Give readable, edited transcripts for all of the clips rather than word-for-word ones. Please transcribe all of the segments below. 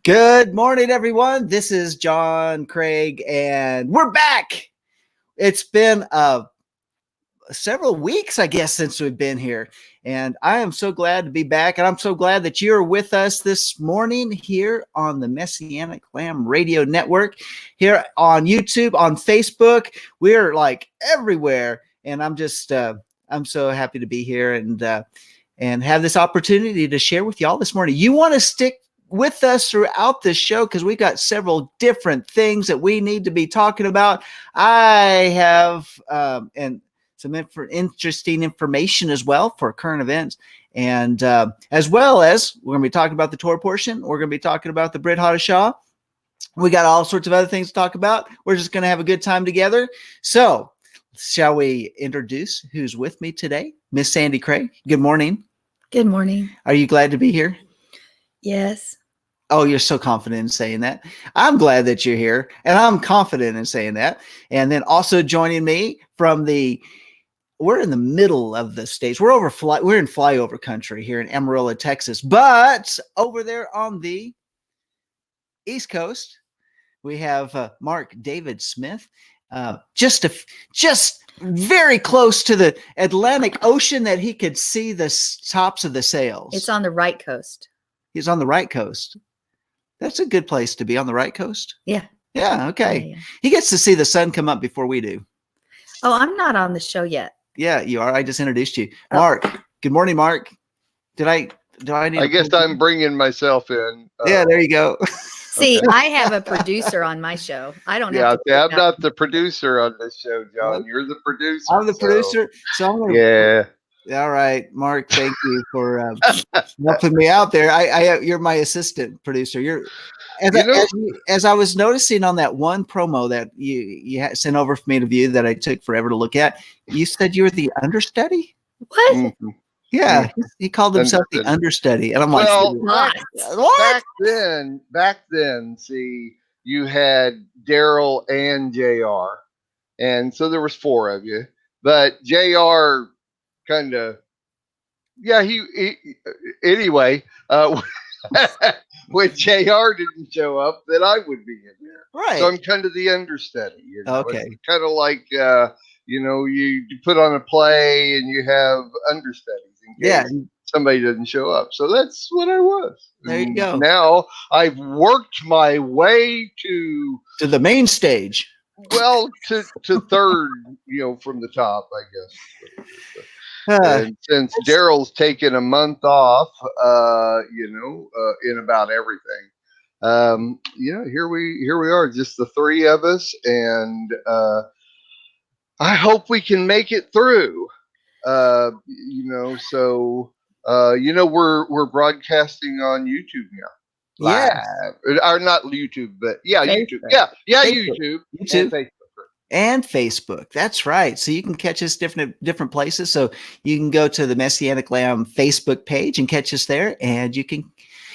Good morning, everyone. This is John Craig, and we're back. It's been several weeks, I guess, since we've been here, and I am so glad to be back, and I'm so glad that you're with us this morning here on the Messianic Lamb Radio Network, here on YouTube, on Facebook. We're like everywhere, and I'm so happy to be here and have this opportunity to share with y'all this morning. You want to stick with us throughout this show because we got several different things that we need to be talking about. I have and some interesting information as well for current events, and as well as we're going to be talking about the Torah portion. We're going to be talking about the Brit Hadashah. We got all sorts of other things to talk about. We're just going to have a good time together. So shall we introduce who's with me today? Miss Sandi Craig. Good morning. Good morning. Are you glad to be here? Yes. Oh, you're so confident in saying that. I'm glad that you're here, and I'm confident in saying that. And then also joining me we're in the middle of the states. We're in flyover country here in Amarillo, Texas. But over there on the East Coast, we have Mark David Smith, just very close to the Atlantic Ocean that he could see the tops of the sails. It's on the right coast. He's on the right coast. That's a good place to be, on the right coast. Yeah. Yeah. Okay. Yeah. He gets to see the sun come up before we do. Oh, I'm not on the show yet. Yeah, you are. I just introduced you. Mark. Good morning, Mark. Do I need? I guess I'm bringing myself in. Yeah, there you go. See, I have a producer on my show. I don't have to. I'm not the producer on this show, John. You're the producer. I'm the producer. So I'm gonna, yeah. All right, Mark. Thank you for helping me out there. You're my assistant producer. As I was noticing on that one promo that you had sent over for me to view that I took forever to look at, you said you were the understudy. What? Mm-hmm. Yeah, he called himself the understudy, and I'm like, what? Back then, see, you had Darryl and JR, and so there was four of you, but JR kind of, he anyway. When JR didn't show up, then I would be in there. Right. So I'm kind of the understudy. Okay. It's kind of like, you put on a play and you have understudies in case somebody doesn't show up. So that's what I was. There you go. Now I've worked my way to the main stage. Well, to third, from the top, I guess. And since Darryl's taken a month off, in about everything, here we are, just the three of us, and I hope we can make it through. We're broadcasting on YouTube now. Yeah, or not YouTube, but YouTube. Yeah, YouTube. And Facebook. That's right. So you can catch us different places. So you can go to the Messianic Lamb Facebook page and catch us there, and you can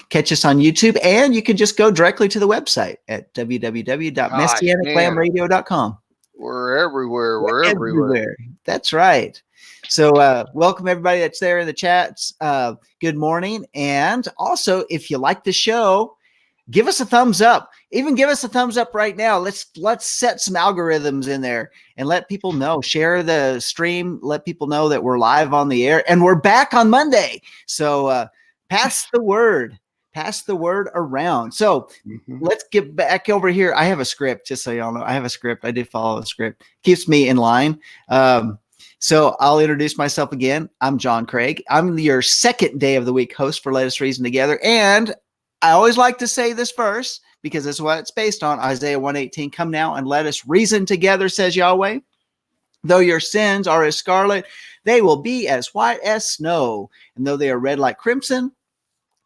catch us on YouTube, and you can just go directly to the website at www.messianiclambradio.com. We're everywhere. We're everywhere. That's right. So welcome everybody that's there in the chats. Good morning. And also, if you like the show, give us a thumbs up. Even give us a thumbs up right now. Let's set some algorithms in there and let people know. Share the stream. Let people know that we're live on the air and we're back on Monday. So pass the word. Pass the word around. So let's get back over here. I have a script, just so y'all know. I have a script. I did follow a script. Keeps me in line. So I'll introduce myself again. I'm John Craig. I'm your second day of the week host for Let Us Reason Together. And I always like to say this verse because it's what it's based on. Isaiah 1:18, come now and let us reason together, says Yahweh. Though your sins are as scarlet, they will be as white as snow. And though they are red like crimson,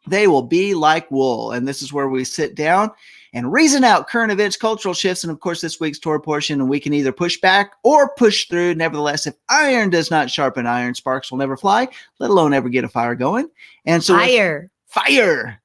they will be like wool. And this is where we sit down and reason out current events, cultural shifts, and of course this week's Torah portion. And we can either push back or push through. Nevertheless, if iron does not sharpen iron, sparks will never fly, let alone ever get a fire going. And so fire. Yeah.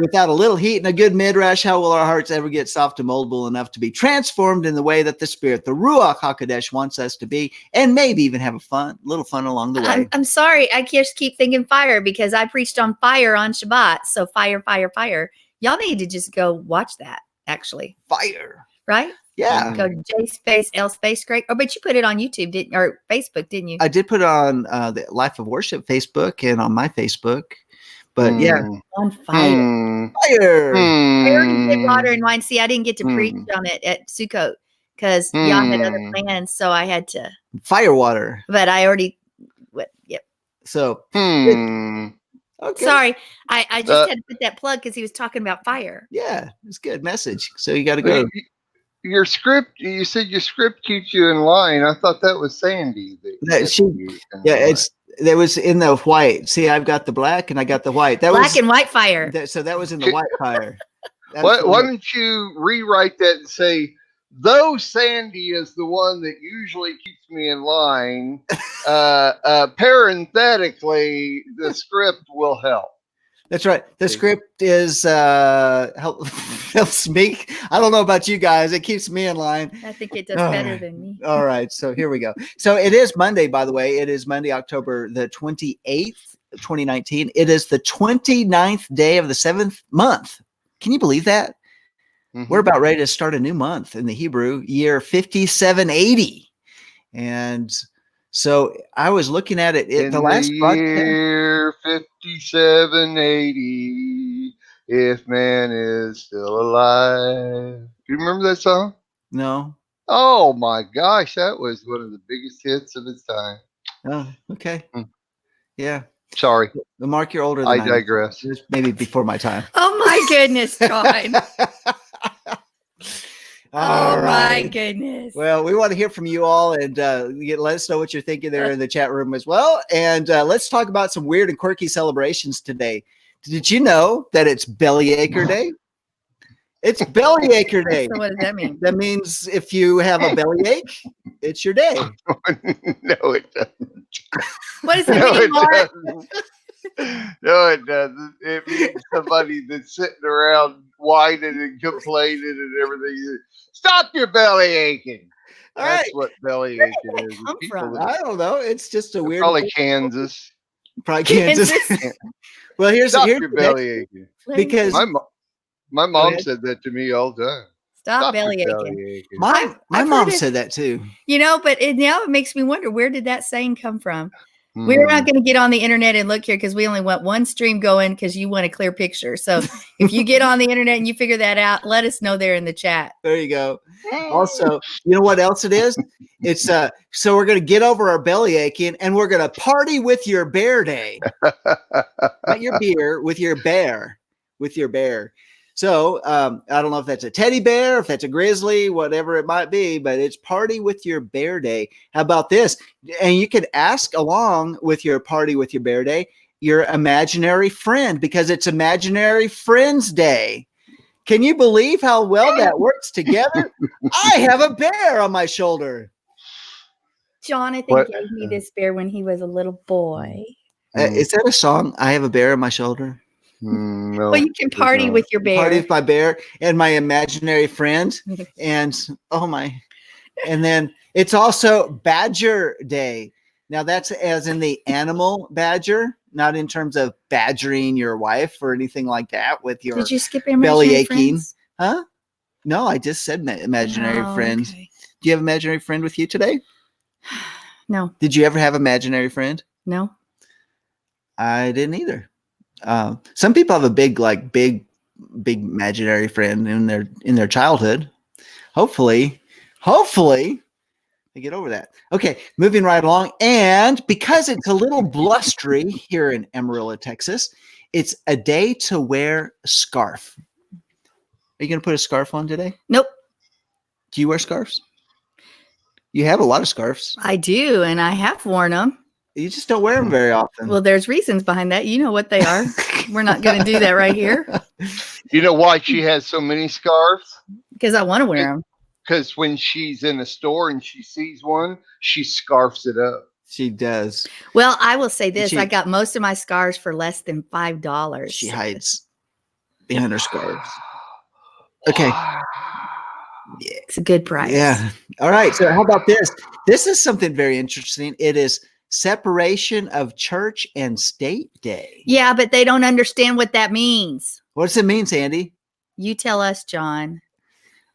Without a little heat and a good midrash, how will our hearts ever get soft and moldable enough to be transformed in the way that the Spirit, the Ruach HaKodesh, wants us to be, and maybe even have a little fun along the way? I'm sorry. I just keep thinking fire because I preached on fire on Shabbat. So fire, fire, fire. Y'all need to just go watch that, actually. Fire. Right? Yeah. Go to J space L space Greg. Oh, but you put it on YouTube, or Facebook, didn't you? I did put it on the Life of Worship Facebook and on my Facebook. But yeah. On fire. Fire. I already did water and wine. See, I didn't get to preach on it at Sukkot because y'all had other plans. So I had to. Fire water. But I already. Yep. So. Okay. Sorry, I just had to put that plug because he was talking about fire. Yeah, it's a good message. So you got to go. Your script, you said your script keeps you in line. I thought that was Sandi. That was in the white. See, I've got the black and I got the white. That black and white fire. So that was in the white fire. Why don't you rewrite that and say, though Sandi is the one that usually keeps me in line, parenthetically, the script will help. That's right. The script is helps me. I don't know about you guys. It keeps me in line. I think it does better than me. All right. So here we go. So it is Monday, by the way. It is Monday, October the 28th, 2019. It is the 29th day of the 7th month. Can you believe that? Mm-hmm. We're about ready to start a new month in the Hebrew year 5780. And so I was looking at it. In the last year 5780, if man is still alive. Do you remember that song? No. Oh my gosh, that was one of the biggest hits of its time. Oh, okay. Yeah. Sorry. Mark, you're older than I digress. Maybe before my time. Oh my goodness, John. All right. My goodness. Well, we want to hear from you all and let us know what you're thinking there in the chat room as well. And let's talk about some weird and quirky celebrations today. Did you know that it's Bellyacre Day? It's Bellyacre Day. So what does that mean? That means if you have a bellyache, it's your day. No, it doesn't. What does it mean, Mark? No, it doesn't. It means somebody that's sitting around whining and complaining and everything. Stop your belly aching. That's what belly aching is. I don't know. It's just a weird. Probably Kansas. Probably Kansas. Well, here's your belly aching. Because my mom said that to me all the time. Stop belly aching. My mom said that too. You know, but now it makes me wonder, where did that saying come from? We're not going to get on the internet and look here because we only want one stream going because you want a clear picture. So if you get on the internet and you figure that out, let us know there in the chat. There you go. Also, you know what else it is? It's so we're going to get over our belly aching and we're going to party with your bear day. Not your beer, with your bear. With your bear. So I don't know if that's a teddy bear, if that's a grizzly, whatever it might be, but it's party with your bear day. How about this? And you could ask along with your party with your bear day, your imaginary friend, because it's Imaginary Friends Day. Can you believe how well that works together? I have a bear on my shoulder. Jonathan gave me this bear when he was a little boy. Is that a song? I have a bear on my shoulder. No, well, you can party with your bear. Party with my bear and my imaginary friend. And and then it's also Badger Day. Now that's as in the animal badger, not in terms of badgering your wife or anything like that with your Did you skip belly aching. Friends? Huh? No, I just said imaginary friend. Okay. Do you have an imaginary friend with you today? No. Did you ever have an imaginary friend? No. I didn't either. Some people have a big imaginary friend in their childhood. Hopefully they get over that. Okay, moving right along. And because it's a little blustery here in Amarillo, Texas, it's a day to wear a scarf. Are you going to put a scarf on today? Nope. Do you wear scarves? You have a lot of scarves. I do, and I have worn them. You just don't wear them very often. Well, there's reasons behind that. You know what they are. We're not going to do that right here. You know why she has so many scarves? Because I want to wear them. Because when she's in a store and she sees one, she scarfs it up. She does. Well, I will say this. I got most of my scarves for less than $5. She hides. behind our scarves. Okay. It's a good price. Yeah. All right. So how about this? This is something very interesting. It is Separation of Church and State Day. Yeah, but they don't understand what that means. What does it mean, Sandy? You tell us, John.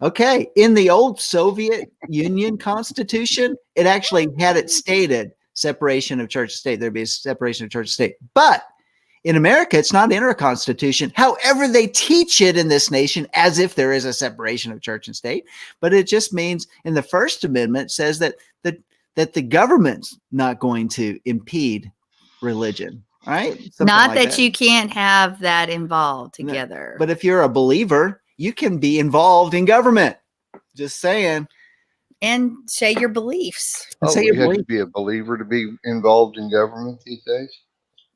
Okay. In the old Soviet Union Constitution, it actually had it stated separation of church and state. There'd be a separation of church and state. But in America, it's not in our Constitution. However, they teach it in this nation as if there is a separation of church and state. But it just means in the First Amendment says that the government's not going to impede religion, right? Something Not like that you can't have that involved together. But if you're a believer, you can be involved in government. Just saying. And say your beliefs. Oh, Say you your have to be a believer to be involved in government these days?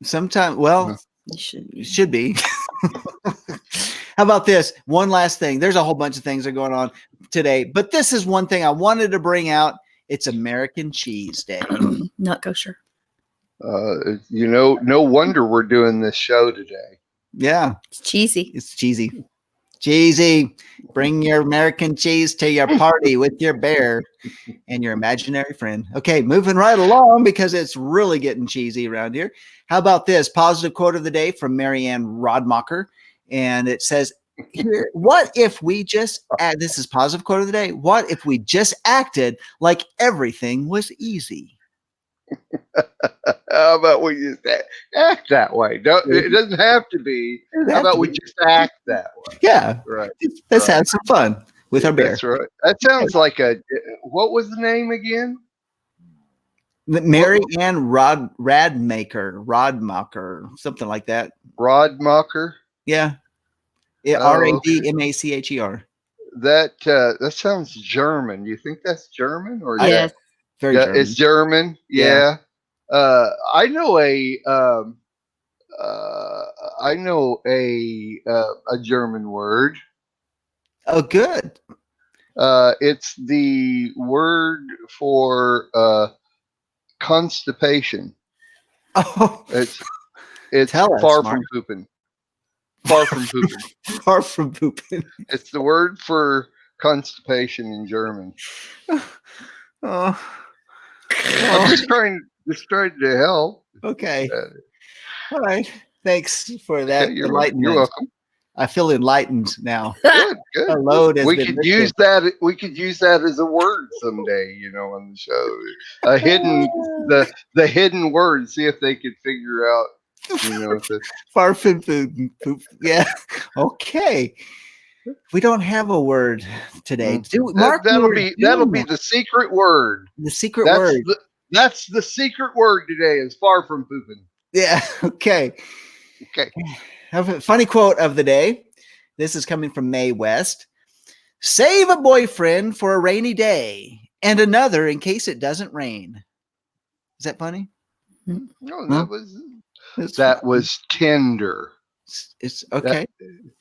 Sometimes, well, You should be. How about this? One last thing. There's a whole bunch of things that are going on today, but this is one thing I wanted to bring out. It's American Cheese Day. Not kosher. No wonder we're doing this show today. Yeah. It's cheesy. It's cheesy. Cheesy. Bring your American cheese to your party with your bear and your imaginary friend. Okay, moving right along because it's really getting cheesy around here. How about this positive quote of the day from Marianne Rodmacher? And it says, here, what if we just add, this is positive quote of the day. What if we just acted like everything was easy? How about we just act that way? It doesn't have to be. How about we just act that way? Yeah. Right. Let's have some fun with our bear. That's right. That sounds like what was the name again? Mary Ann Radmacher, something like that. Rodmacher? Yeah. Radmacher. That sounds German. You think that's German or Yes. Very German. It's German. Yeah. I know a German word. Oh, good. It's the word for constipation. Oh, it's far from pooping. Far from pooping. Far from pooping. It's the word for constipation in German. Oh. I'm just trying to help. Okay. All right. Thanks for that. You're welcome. I feel enlightened now. Good. A load has We been could lifted. use that. We could use that as a word someday. On the show, a hidden the hidden word. See if they could figure out. Far from food. Poop. Yeah. Okay. We don't have a word today. That'll be the secret word. The secret word. That's the secret word today. Is far from pooping. Yeah. Okay. Have a funny quote of the day. This is coming from Mae West. Save a boyfriend for a rainy day and another in case it doesn't rain. Is that funny? No, that was tender. It's okay.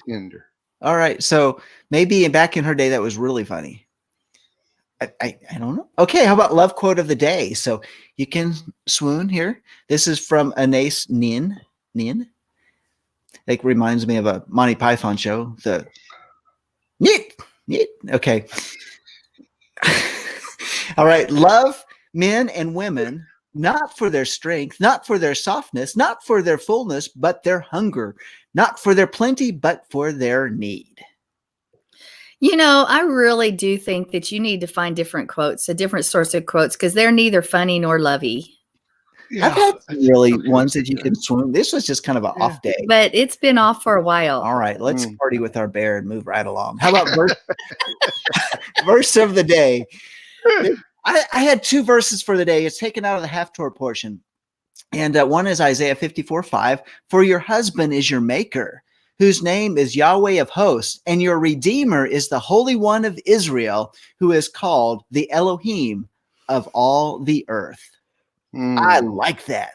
Tender. All right. So maybe back in her day, that was really funny. I don't know. Okay. How about love quote of the day? So you can swoon here. This is from Anais Nin. Like reminds me of a Monty Python show. The neat. Okay. All right. Love men and women, not for their strength, not for their softness, not for their fullness, but their hunger, not for their plenty, but for their need. I really do think that you need to find different quotes, a different source of quotes, because they're neither funny nor lovey. Yeah, I've had really ones that you can swim. This was just kind of an off day. But it's been off for a while. All right, let's party with our bear and move right along. How about verse of the day? I had two verses for the day. It's taken out of the Torah Portion. And one is Isaiah 54:5. For your husband is your maker, whose name is Yahweh of hosts, and your Redeemer is the Holy One of Israel, who is called the Elohim of all the earth. I like that.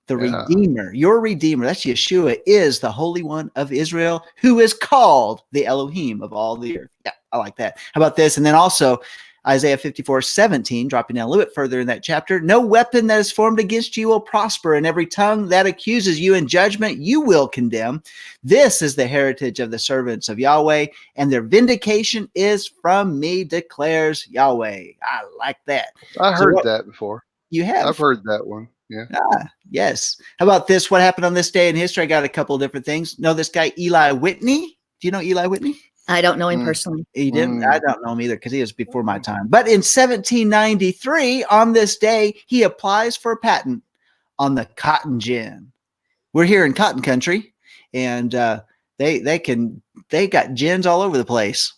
The Redeemer, your Redeemer, that's Yeshua, is the Holy One of Israel, who is called the Elohim of all the earth. Yeah, I like that. How about this? And then also Isaiah 54:17, dropping down a little bit further in that chapter. No weapon that is formed against you will prosper, and every tongue that accuses you in judgment you will condemn. This is the heritage of the servants of Yahweh, and their vindication is from me, declares Yahweh. I like that. I heard that before. You have? I've heard that one. Yeah. Yes. How about this? What happened on this day in history? I got a couple of different things. Know this guy, Eli Whitney? Do you know Eli Whitney? I don't know him personally. He didn't. I don't know him either because he was before my time. But in 1793, on this day, he applies for a patent on the cotton gin. We're here in cotton country, and they got gins all over the place.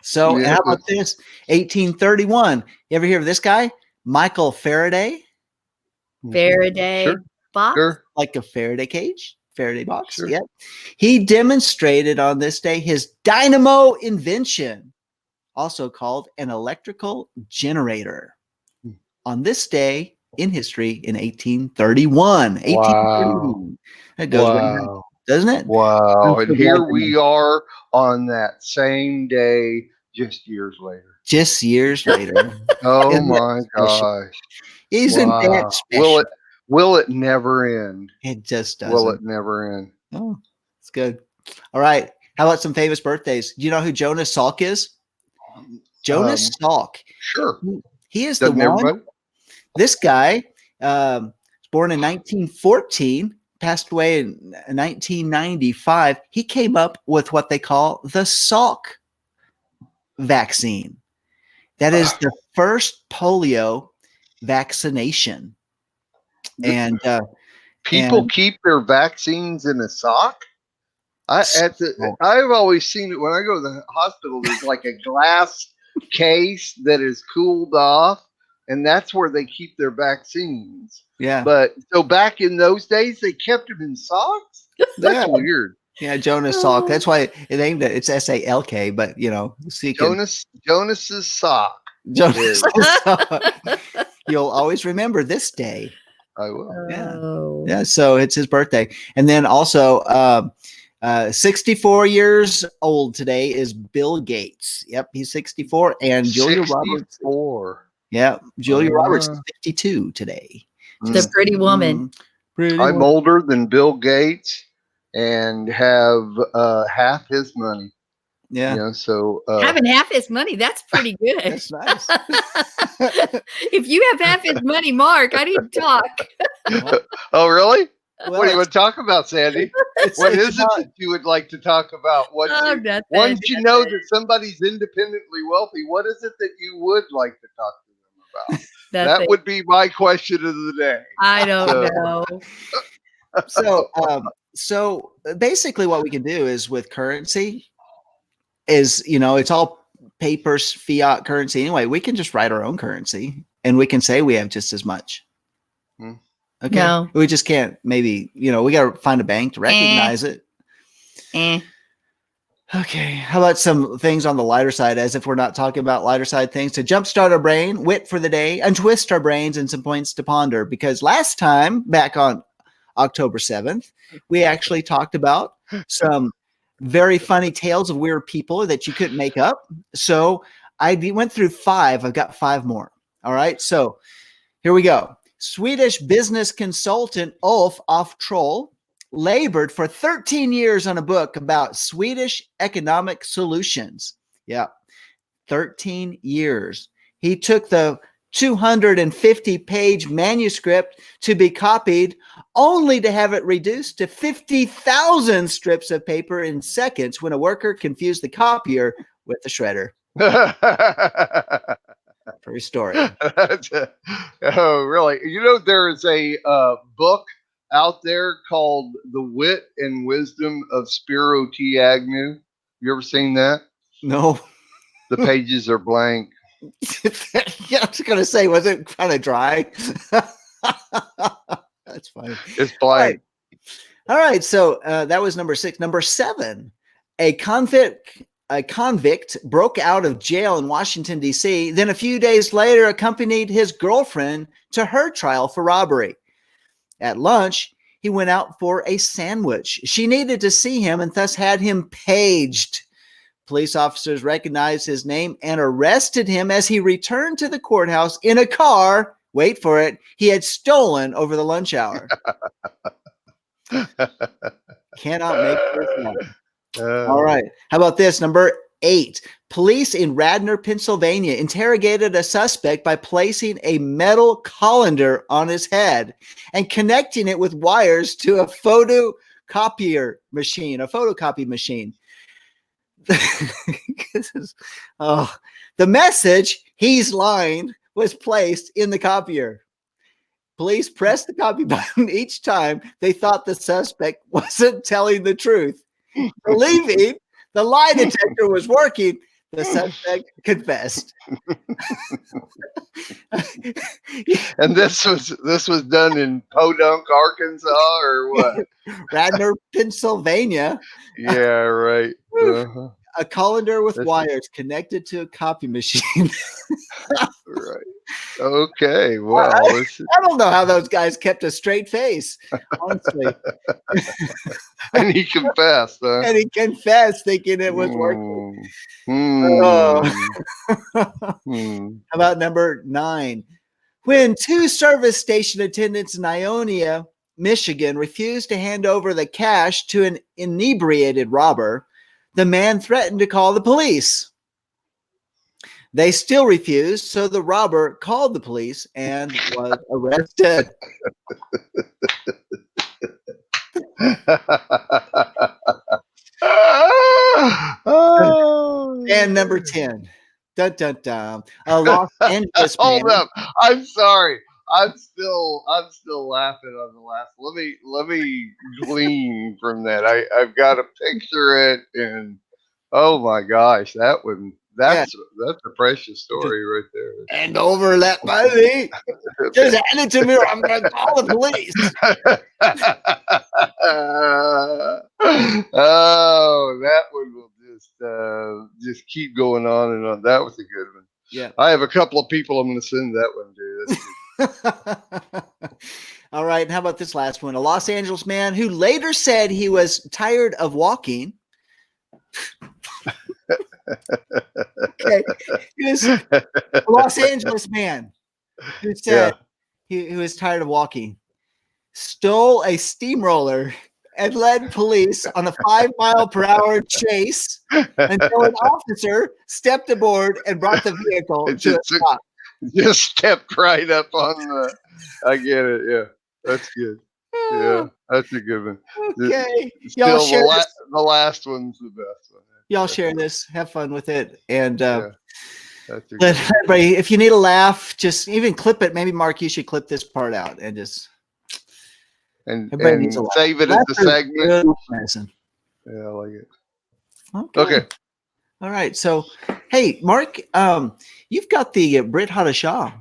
So how about this? 1831. You ever hear of this guy, Michael Faraday? Faraday box, like a Faraday cage. Faraday box. Sure. Yep. He demonstrated on this day his dynamo invention, also called an electrical generator. On this day in history in 1831. Wow. That goes right, doesn't it? Wow. And here we are on that same day, just years later. Just years later. Oh my gosh. Isn't that special? Will it never end? It just doesn't. Will it never end? Oh, it's good. All right. How about some famous birthdays? Do you know who Jonas Salk is? Jonas Salk. Sure. He is the one. This guy was born in 1914, passed away in 1995. He came up with what they call the Salk vaccine. That is the first polio vaccination. And people keep their vaccines in a sock. I've always seen it when I go to the hospital. There's like a glass case that is cooled off, and that's where they keep their vaccines. Yeah. But so back in those days, they kept them in socks. That's weird. Yeah, Jonas Salk. That's why it aimed at it's SALK, but you know, Jonas's sock. Jonas. You'll always remember this day. I will. Yeah. So it's his birthday. And then also 64 years old today is Bill Gates. Yep, he's 64. And Julia Roberts. Yeah, Julia Roberts is 52 today. The pretty woman. I'm older than Bill Gates and have half his money. Yeah. You know, so having half his money, that's pretty good. That's nice. If you have half his money, Mark, I need to talk. Oh, really? Well, what do you want to talk about, Sandy? What is it that you would like to talk about? Once you know that somebody's independently wealthy, what is it that you would like to talk to them about? That would be my question of the day. I don't know. So basically what we can do is with currency is, you know, it's all paper fiat currency anyway. We can just write our own currency and we can say we have just as much. Okay. No. We just can't, maybe, you know, we got to find a bank to recognize it. Okay. How about some things on the lighter side, as if we're not talking about lighter side things, to jumpstart our brain, wit for the day, untwist our brains, and some points to ponder. Because last time, back on October 7th, we actually talked about some very funny tales of weird people that you couldn't make up. So I went through 5. I've got 5 more. All right. So here we go. Swedish business consultant Ulf af Troll labored for 13 years on a book about Swedish economic solutions. Yeah. 13 years. He took the 250-page manuscript to be copied, only to have it reduced to 50,000 strips of paper in seconds when a worker confused the copier with the shredder. True story. Oh, really? You know, there is a book out there called The Wit and Wisdom of Spiro T. Agnew. You ever seen that? No. The pages are blank. Yeah, I was going to say, was it kind of dry? That's funny. It's blank. All right. So that was number 6. Number 7, a convict broke out of jail in Washington, D.C. Then a few days later accompanied his girlfriend to her trial for robbery. At lunch, he went out for a sandwich. She needed to see him and thus had him paged Police officers recognized his name and arrested him as he returned to the courthouse in a car. Wait for it. He had stolen over the lunch hour. Cannot make this up. All right. How about this? Number 8. Police in Radnor, Pennsylvania interrogated a suspect by placing a metal colander on his head and connecting it with wires to a photocopy machine. The message, "He's lying," was placed in the copier. Police pressed the copy button each time they thought the suspect wasn't telling the truth. Believing the lie detector was working, the suspect confessed. And this was done in Podunk, Arkansas, or what? Radnor, Pennsylvania. Yeah, right. Uh-huh. A colander with wires connected to a copy machine. Right. Okay. Well, I don't know how those guys kept a straight face, honestly. And he confessed, huh? And he confessed, thinking it was working. How about number 9? When 2 service station attendants in Ionia, Michigan, refused to hand over the cash to an inebriated robber, the man threatened to call the police. They still refused, so the robber called the police and was arrested. And number 10. Dun, dun, dun. A Los Angeles man. Hold up. I'm sorry. I'm still laughing on the last. Let me glean from that. I've got to picture it, and oh my gosh, that's a precious story right there. And over that money. Just hand it to me or I'm going to call the police. Oh, that one will just keep going on and on. That was a good one. Yeah. I have a couple of people I'm going to send that one to. All right. And how about this last one? A Los Angeles man who later said he was tired of walking. Okay. A Los Angeles man who said he was tired of walking, stole a steamroller and led police on a 5-mile-per-hour chase until an officer stepped aboard and brought the vehicle to a stop. Just stepped right up on the. I get it. Yeah, that's good. Yeah, that's a good one. Okay, y'all share the last one's the best one. Y'all share this. Have fun with it, and that's let everybody. If you need a laugh, just even clip it. Maybe Mark, you should clip this part out and just. And save it as the segment. Yeah, I like it. Okay. All right. So, hey, Mark, you've got the Brit Hadashah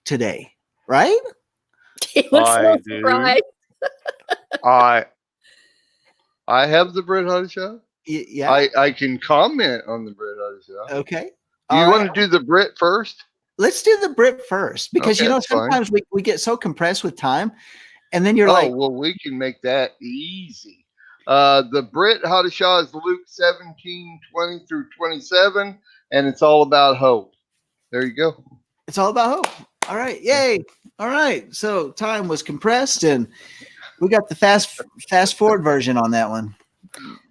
today, right? He looks so surprised. I have the Brit Hadashah. Yeah. I can comment on the Brit Hadashah. Okay. You want to do the Brit first? Let's do the Brit first because sometimes we get so compressed with time. And then you're like, well, we can make that easy. The Brit Hadashah is Luke 17:20 through 27, and it's all about hope. There you go. It's all about hope. All right. Yay. All right. So time was compressed, and we got the fast forward version on that one.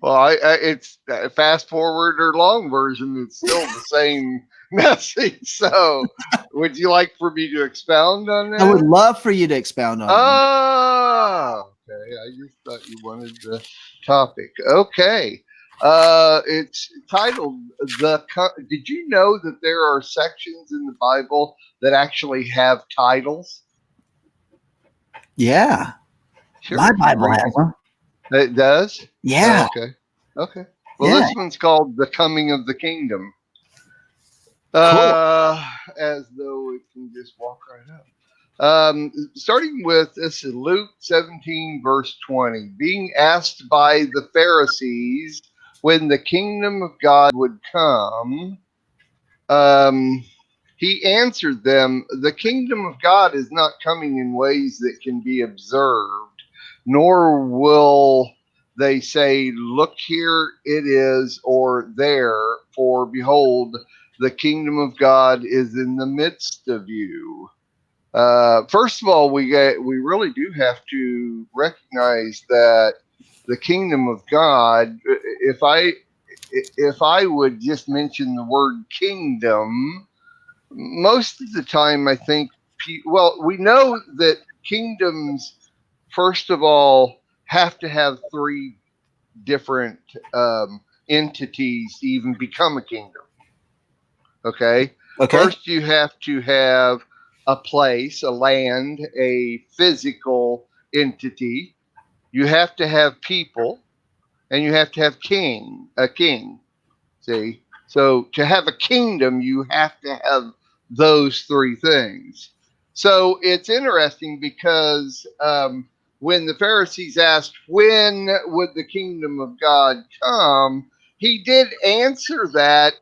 Well, it's fast forward or long version. It's still the same message. So, would you like for me to expound on that? I would love for you to expound on it. Oh, okay. I just thought you wanted the topic. Okay. It's titled Did you know that there are sections in the Bible that actually have titles? Yeah. Sure. My Bible has one. It does? Yeah. Oh, okay. Well, this one's called The Coming of the Kingdom. Cool. As though it can just walk right up. Starting with this is Luke 17, verse 20. Being asked by the Pharisees when the kingdom of God would come, he answered them, the kingdom of God is not coming in ways that can be observed, nor will they say, look, here it is, or there, for behold, the kingdom of God is in the midst of you. First of all, we really do have to recognize that the kingdom of God, if I would just mention the word kingdom, most of the time I think, well, we know that kingdoms, first of all, have to have three different entities to even become a kingdom. Okay? Okay. First, you have to have a place, a land, a physical entity. You have to have people, and you have to have a king. See? So to have a kingdom, you have to have those three things. So it's interesting because when the Pharisees asked, when would the kingdom of God come? He did answer that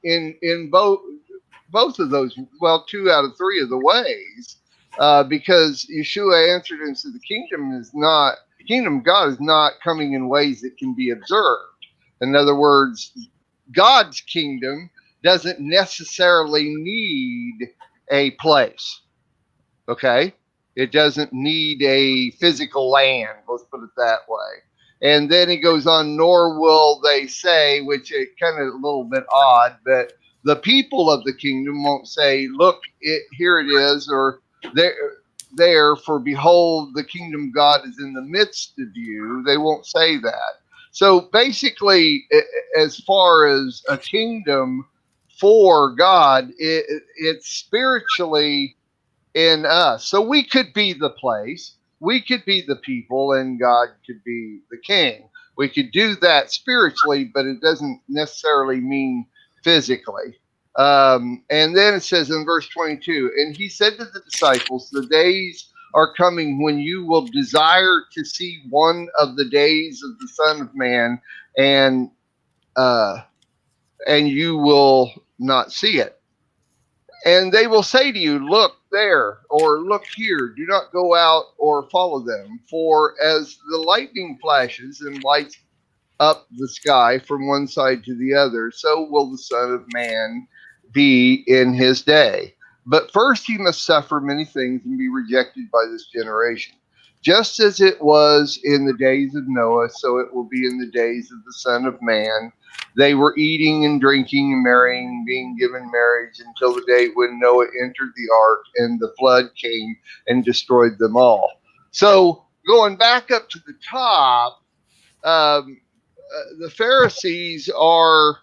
in both of those, well, 2 out of 3 of the ways, because Yeshua answered and said, the kingdom of God is not coming in ways that can be observed. In other words, God's kingdom doesn't necessarily need a place. Okay? It doesn't need a physical land, let's put it that way. And then he goes on, nor will they say, which is kind of a little bit odd, but the people of the kingdom won't say, look, here it is, or there, for behold, the kingdom of God is in the midst of you. They won't say that. So basically, as far as a kingdom for God, it's spiritually in us. So we could be the place, we could be the people, and God could be the king. We could do that spiritually, but it doesn't necessarily mean physically. And then it says in verse 22, and he said to the disciples, the days are coming when you will desire to see one of the days of the Son of Man, and you will not see it. And they will say to you, look there, or look here. Do not go out or follow them. For as the lightning flashes and lights up the sky from one side to the other, so will the Son of Man be in his day. But first he must suffer many things and be rejected by this generation. Just as it was in the days of Noah, so it will be in the days of the Son of Man. They were eating and drinking and marrying, being given marriage until the day when Noah entered the ark and the flood came and destroyed them all. So going back up to the top, the Pharisees are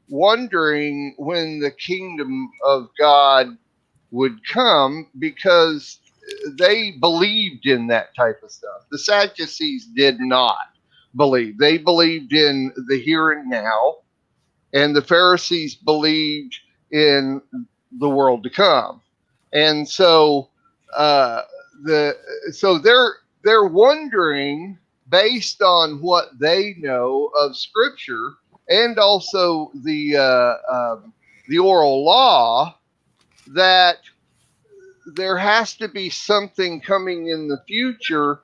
wondering when the kingdom of God would come because they believed in that type of stuff. The Sadducees did not believe. They believed in the here and now, and the Pharisees believed in the world to come. And so they're wondering, based on what they know of Scripture and also the oral law, that there has to be something coming in the future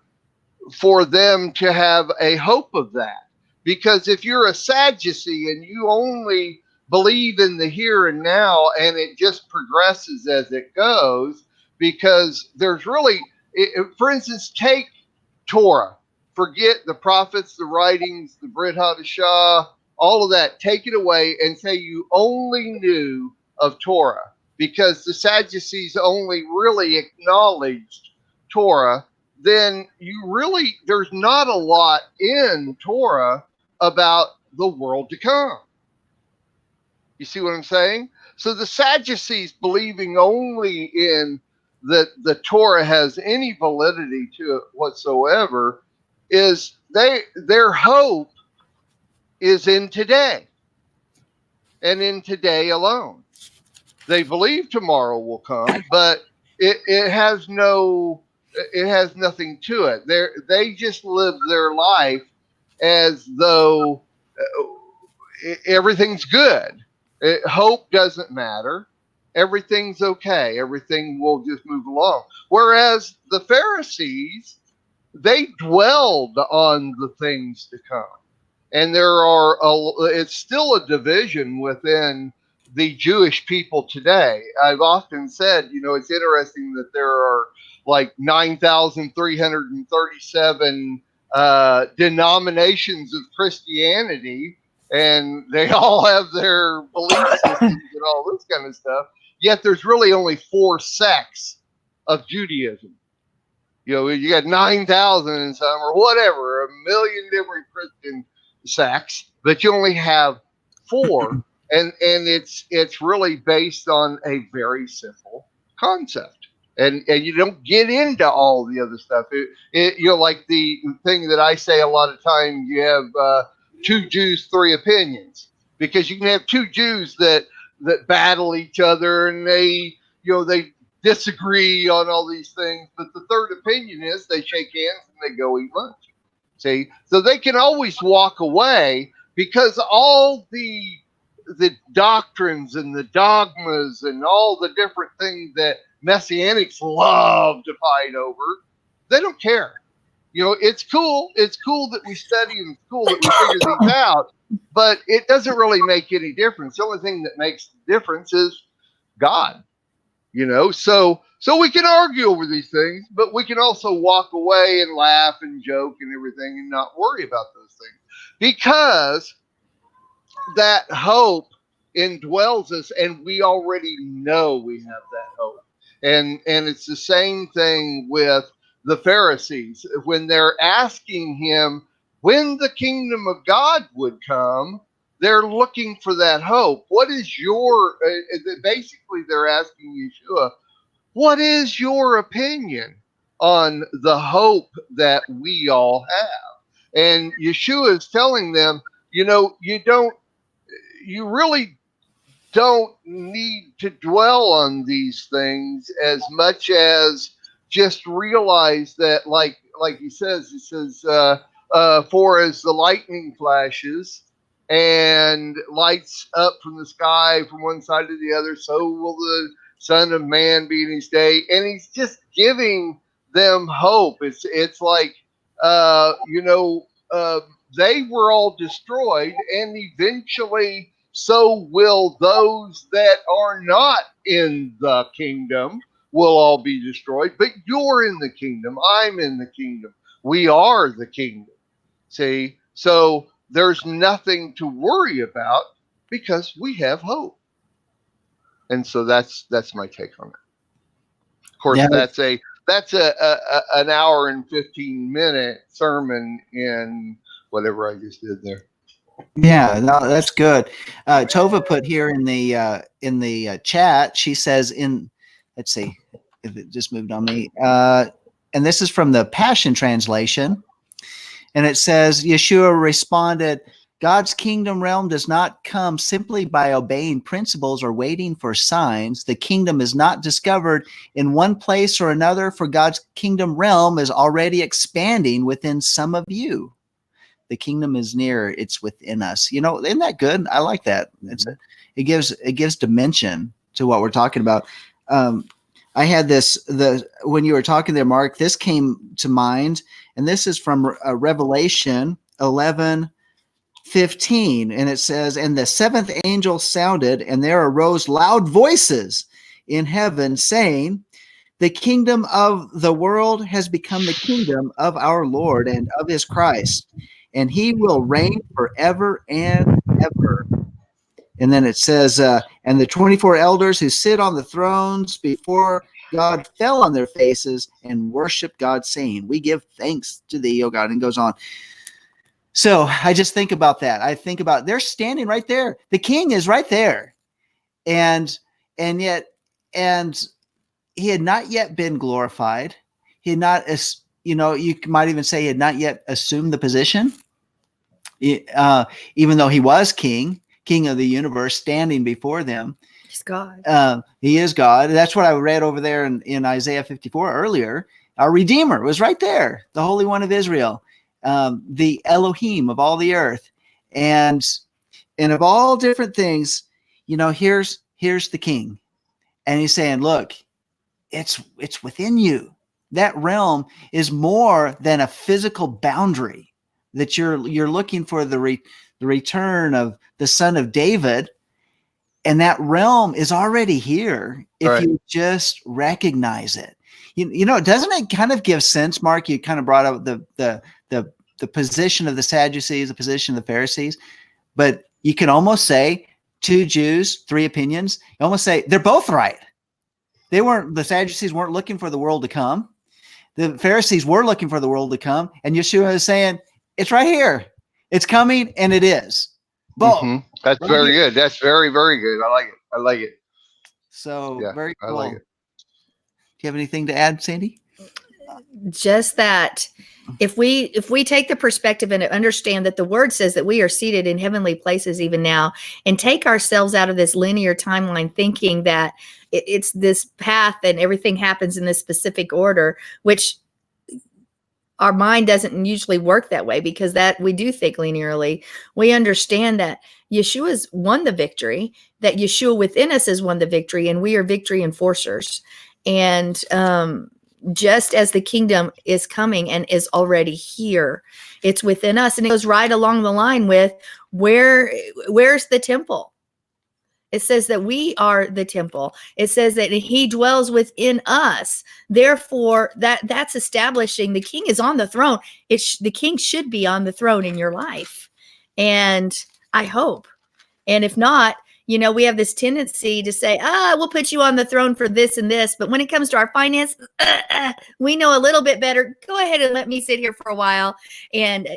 for them to have a hope of that. Because if you're a Sadducee and you only believe in the here and now and it just progresses as it goes, because there's really, for instance, take Torah. Forget the prophets, the writings, the Brit Hadashah, all of that. Take it away and say you only knew of Torah, because the Sadducees only really acknowledged Torah. Then there's not a lot in Torah about the world to come. You see what I'm saying? So the Sadducees believing only in that the Torah has any validity to it whatsoever is their hope is in today and in today alone. They believe tomorrow will come, but it has nothing to it. They just live their life as though everything's good. Hope doesn't matter. Everything's okay. Everything will just move along. Whereas the Pharisees, they dwelled on the things to come. And it's still a division within the Jewish people today. I've often said, it's interesting that there are like 9,337 denominations of Christianity, and they all have their belief systems and all this kind of stuff. Yet there's really only 4 sects of Judaism. You got 9,000 and some, or whatever, a million different Christian sects, but you only have 4, and it's really based on a very simple concept, and you don't get into all the other stuff. Like the thing that I say a lot of times, you have 2 Jews, 3 opinions, because you can have 2 Jews that battle each other, and they disagree on all these things, but the third opinion is they shake hands and they go eat lunch. See, so they can always walk away, because all the doctrines and the dogmas and all the different things that Messianics love to fight over, they don't care. It's cool. It's cool that we study, and it's cool that we figure these out, but it doesn't really make any difference. The only thing that makes the difference is God. So we can argue over these things, but we can also walk away and laugh and joke and everything and not worry about those things, because that hope indwells us, and we already know we have that hope. And it's the same thing with the Pharisees when they're asking him when the kingdom of God would come. They're looking for that hope. What is basically they're asking Yeshua, what is your opinion on the hope that we all have? And Yeshua is telling them, you really don't need to dwell on these things as much as just realize that, like he says, for as the lightning flashes and lights up from the sky from one side to the other, so will the Son of Man be in his day. And he's just giving them hope. It's like, they were all destroyed, and eventually so will those that are not in the kingdom will all be destroyed. But you're in the kingdom. I'm in the kingdom. We are the kingdom. See? So there's nothing to worry about, because we have hope. And so that's my take on it. Of course, yeah. That's an hour and 15-minute sermon in whatever I just did there. Yeah, no, that's good. Tova put here in the chat. She says let's see if it just moved on me. And this is from the Passion Translation. And it says, Yeshua responded, God's kingdom realm does not come simply by obeying principles or waiting for signs. The kingdom is not discovered in one place or another, for God's kingdom realm is already expanding within some of you. The kingdom is near; it's within us. Isn't that good? I like that. It gives dimension to what we're talking about. I had when you were talking there, Mark, this came to mind, and this is from Revelation 11:15, and it says, "And the 7th angel sounded, and there arose loud voices in heaven, saying, the kingdom of the world has become the kingdom of our Lord and of his Christ, and he will reign forever and ever." And then it says, and the 24 elders who sit on the thrones before God fell on their faces and worshiped God, saying, we give thanks to thee, O God. And goes on. So I just think about that. I think about they're standing right there. The king is right there. And he had not yet been glorified. He had not, you might even say he had not yet assumed the position, even though he was king of the universe, standing before them. He's God. He is God. That's what I read over there in Isaiah 54 earlier. Our Redeemer was right there, the Holy One of Israel, the Elohim of all the earth, and of all different things. Here's the King, and he's saying, "Look, it's within you. that realm is more than a physical boundary, that you're looking for the return of the son of David. And that realm is already here if you just recognize it. Doesn't it kind of give sense, Mark? You kind of brought up the position of the Sadducees, the position of the Pharisees, but you can almost say 2 Jews, 3 opinions. You almost say they're both right. The Sadducees weren't looking for the world to come. The Pharisees were looking for the world to come. And Yeshua is saying, it's right here. It's coming, and it is. Both. Mm-hmm. That's right very here. good. That's very, very good. I like it. So Yeah, very cool. I like it. Do you have anything to add, Sandy? Just that if we take the perspective and understand that the word says that we are seated in heavenly places even now, and take ourselves out of this linear timeline thinking that it's this path and everything happens in this specific order, which our mind doesn't usually work that way, because that we do think linearly. We understand that Yeshua's won the victory, that Yeshua within us has won the victory, and we are victory enforcers. And just as the kingdom is coming and is already here, it's within us. And it goes right along the line with where's the temple? It says that we are the temple. It says that he dwells within us. Therefore, that's establishing the king is on the throne. The king should be on the throne in your life. And I hope. And if not, we have this tendency to say, we'll put you on the throne for this and this. But when it comes to our finances, we know a little bit better. Go ahead and let me sit here for a while. And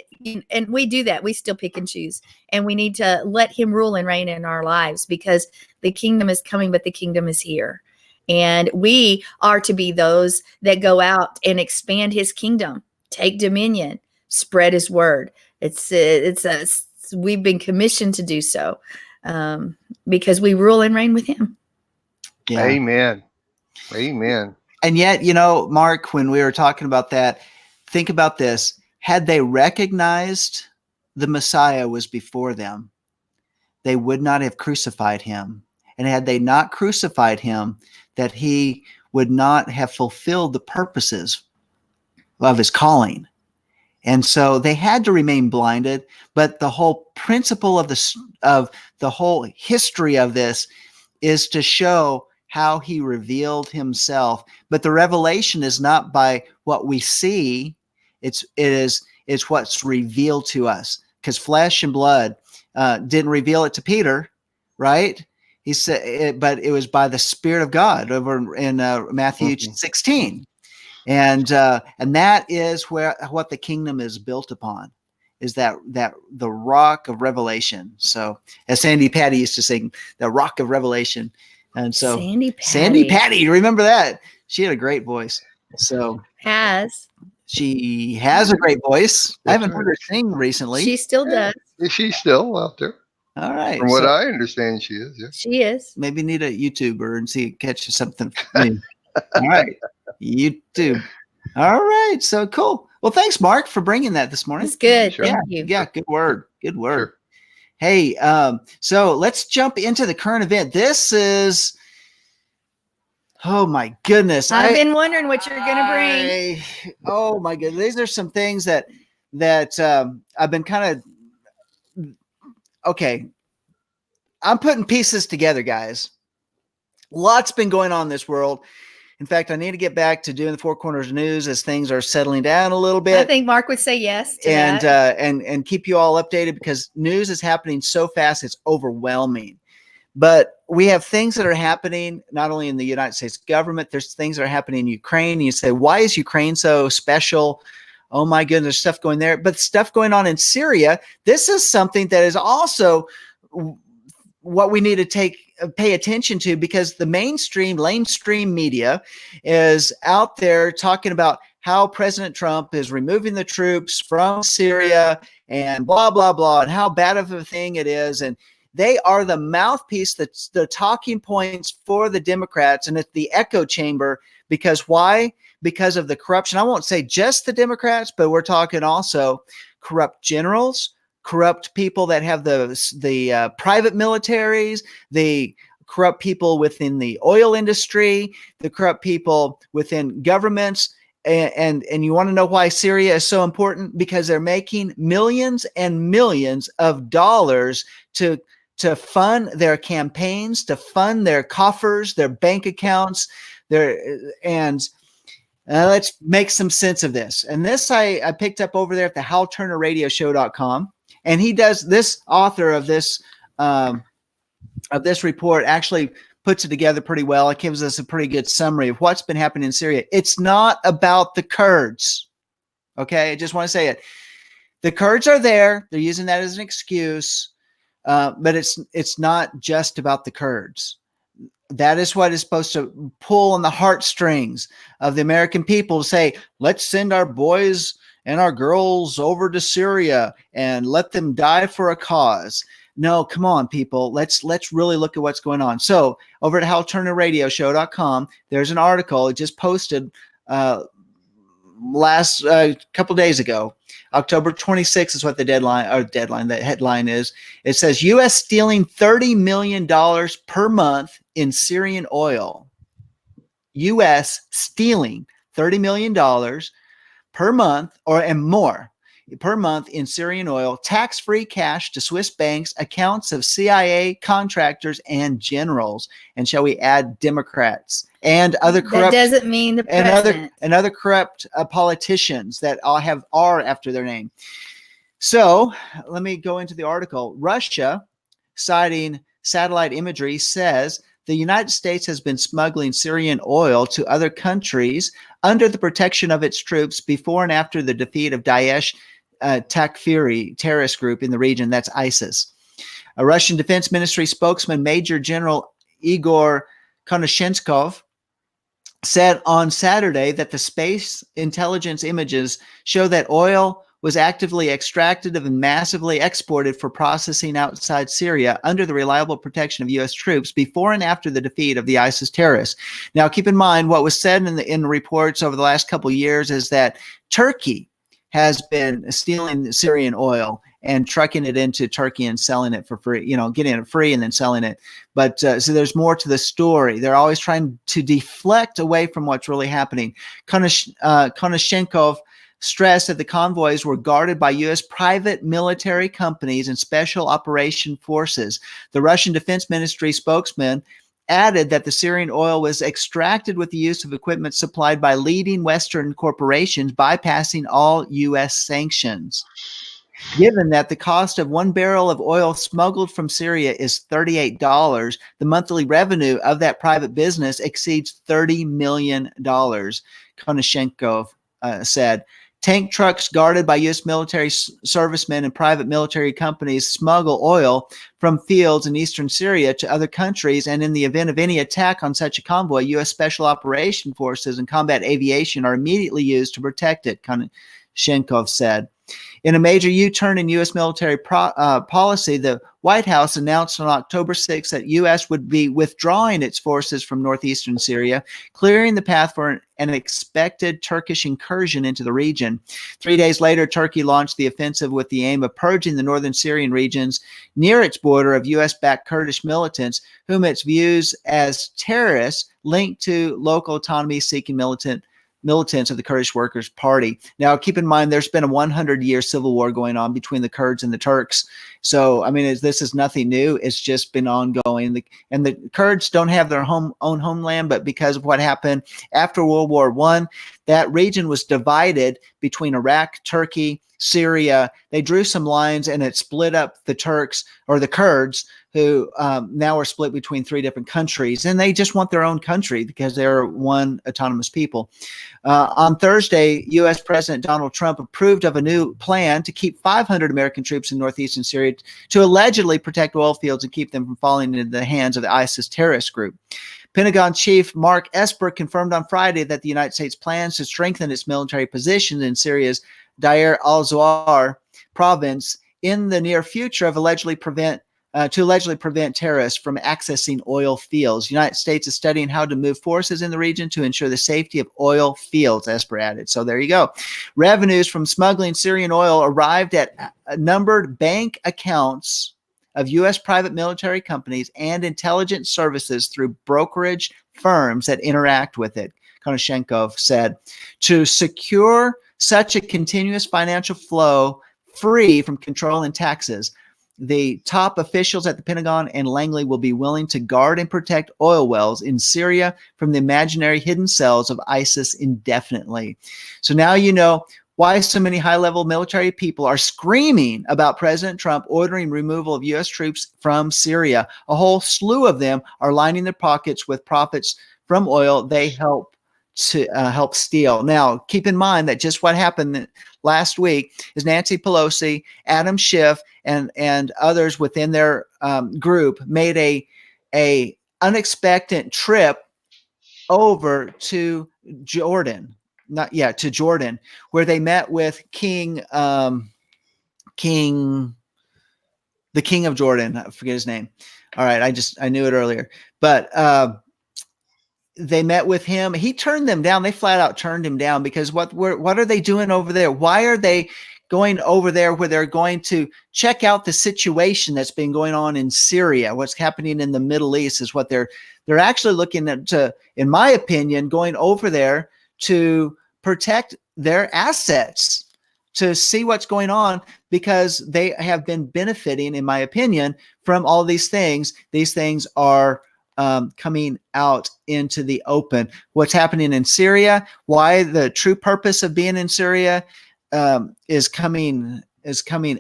we do that. We still pick and choose. And we need to let him rule and reign in our lives, because the kingdom is coming, but the kingdom is here. And we are to be those that go out and expand his kingdom, take dominion, spread his word. We've been commissioned to do so. Because we rule and reign with him. Yeah. Amen. And yet, Mark, when we were talking about that, think about this. Had they recognized the Messiah was before them, they would not have crucified him. And had they not crucified him, that he would not have fulfilled the purposes of his calling. And so they had to remain blinded, but the whole principle of the whole history of this is to show how he revealed himself. But the revelation is not by what we see; it's what's revealed to us. Because flesh and blood didn't reveal it to Peter, right? He said, but it was by the Spirit of God over in Matthew 16. And that is what the kingdom is built upon, is that the rock of revelation. So as Sandy Patty used to sing, the rock of revelation. And so Sandy Patty, remember that? She had a great voice. So she has a great voice. I haven't heard her sing recently. She still does. Is she still out there? All right. From what I understand, she is. Yeah. She is. Maybe need a YouTuber and catch something. All right. YouTube. All right. So cool. Well, thanks, Mark, for bringing that this morning. It's good. Sure. Thank you. Yeah. Good word. Sure. Hey, so let's jump into the current event. This is, oh my goodness. I've been wondering what you're going to bring. Oh my goodness. These are some things that I've been kind of, okay. I'm putting pieces together, guys. Lots been going on in this world. In fact, I need to get back to doing the Four Corners News as things are settling down a little bit. I think Mark would say yes to that. And keep you all updated, because news is happening so fast, it's overwhelming. But we have things that are happening not only in the United States government, there's things that are happening in Ukraine. You say, why is Ukraine so special? Oh my goodness, there's stuff going there. But stuff going on in Syria, this is something that is also what we need to pay attention to, because the mainstream media is out there talking about how President Trump is removing the troops from Syria and blah, blah, blah, and how bad of a thing it is. And they are the mouthpiece, that's the talking points for the Democrats, and it's the echo chamber. Because why? Because of the corruption. I won't say just the Democrats, but we're talking also corrupt generals, corrupt people that have the private militaries, the corrupt people within the oil industry, the corrupt people within governments, and you want to know why Syria is so important? Because they're making millions and millions of dollars to fund their campaigns, to fund their coffers, their bank accounts, let's make some sense of this. And this I picked up over there at the HalTurnerRadioShow.com. And he does, this author of this report actually puts it together pretty well. It gives us a pretty good summary of what's been happening in Syria. It's not about the Kurds. Okay, I just want to say it. The Kurds are there. They're using that as an excuse, but it's not just about the Kurds. That is what is supposed to pull on the heartstrings of the American people to say, let's send our boys and our girls over to Syria and let them die for a cause. No, come on, people. Let's really look at what's going on. So over at HalTurnerRadioShow.com, there's an article it just posted last couple days ago. October 26th is what the headline is. It says U.S. stealing $30 million per month in Syrian oil. U.S. stealing $30 million per month and more per month in Syrian oil, tax-free cash to Swiss banks, accounts of CIA contractors and generals. And shall we add Democrats and other corrupt? That doesn't mean the president. And other corrupt politicians that all have R after their name. So let me go into the article. Russia, citing satellite imagery, says the United States has been smuggling Syrian oil to other countries under the protection of its troops before and after the defeat of Daesh Takfiri terrorist group in the region. That's ISIS. A Russian Defense Ministry spokesman, Major General Igor Konashenkov, said on Saturday that the space intelligence images show that oil was actively extracted and massively exported for processing outside Syria under the reliable protection of U.S. troops before and after the defeat of the ISIS terrorists. Now, keep in mind what was said in the reports over the last couple of years is that Turkey has been stealing Syrian oil and trucking it into Turkey and selling it for free, getting it free and then selling it. But so there's more to the story. They're always trying to deflect away from what's really happening. Konashenkov stressed that the convoys were guarded by U.S. private military companies and special operation forces. The Russian Defense Ministry spokesman added that the Syrian oil was extracted with the use of equipment supplied by leading Western corporations, bypassing all U.S. sanctions. Given that the cost of one barrel of oil smuggled from Syria is $38, the monthly revenue of that private business exceeds $30 million, Konashenkov said. Tank trucks guarded by U.S. military servicemen and private military companies smuggle oil from fields in eastern Syria to other countries, and in the event of any attack on such a convoy, U.S. Special Operation Forces and combat aviation are immediately used to protect it, Konashenkov said. In a major U-turn in U.S. military policy, the White House announced on October 6th that U.S. would be withdrawing its forces from northeastern Syria, clearing the path for an expected Turkish incursion into the region. 3 days later, Turkey launched the offensive with the aim of purging the northern Syrian regions near its border of U.S.-backed Kurdish militants, whom it views as terrorists linked to local autonomy-seeking militants of the Kurdish Workers' Party. Now, keep in mind, there's been a 100-year civil war going on between the Kurds and the Turks. So, I mean, this is nothing new. It's just been ongoing. And the Kurds don't have their own homeland, but because of what happened after World War I, that region was divided between Iraq, Turkey, Syria. They drew some lines and it split up the Turks or the Kurds, who now are split between three different countries, and they just want their own country because they're one autonomous people. On Thursday, U.S. President Donald Trump approved of a new plan to keep 500 American troops in northeastern Syria to allegedly protect oil fields and keep them from falling into the hands of the ISIS terrorist group. Pentagon Chief Mark Esper confirmed on Friday that the United States plans to strengthen its military positions in Syria's Deir al-Zawar province in the near future to allegedly prevent terrorists from accessing oil fields. The United States is studying how to move forces in the region to ensure the safety of oil fields, Esper added. So there you go. Revenues from smuggling Syrian oil arrived at numbered bank accounts of U.S. private military companies and intelligence services through brokerage firms that interact with it, Konashenkov said, to secure such a continuous financial flow free from control and taxes, the top officials at the Pentagon and Langley will be willing to guard and protect oil wells in Syria from the imaginary hidden cells of ISIS indefinitely. So now you know why so many high-level military people are screaming about President Trump ordering removal of U.S. troops from Syria. A whole slew of them are lining their pockets with profits from oil they help steal. Now, keep in mind that just what happened last week is Nancy Pelosi, Adam Schiff, and others within their group made a unexpected trip over to Jordan, to Jordan, where they met with the king of Jordan. I forget his name. All right, I knew it earlier, but they met with him. He turned them down. They flat out turned him down because what are they doing over there? Why are they going over there where they're going to check out the situation that's been going on in Syria? What's happening in the Middle East is what they're actually looking at, in my opinion, going over there to protect their assets, to see what's going on, because they have been benefiting, in my opinion, from all these things. These things are coming out into the open. What's happening in Syria, why the true purpose of being in Syria is coming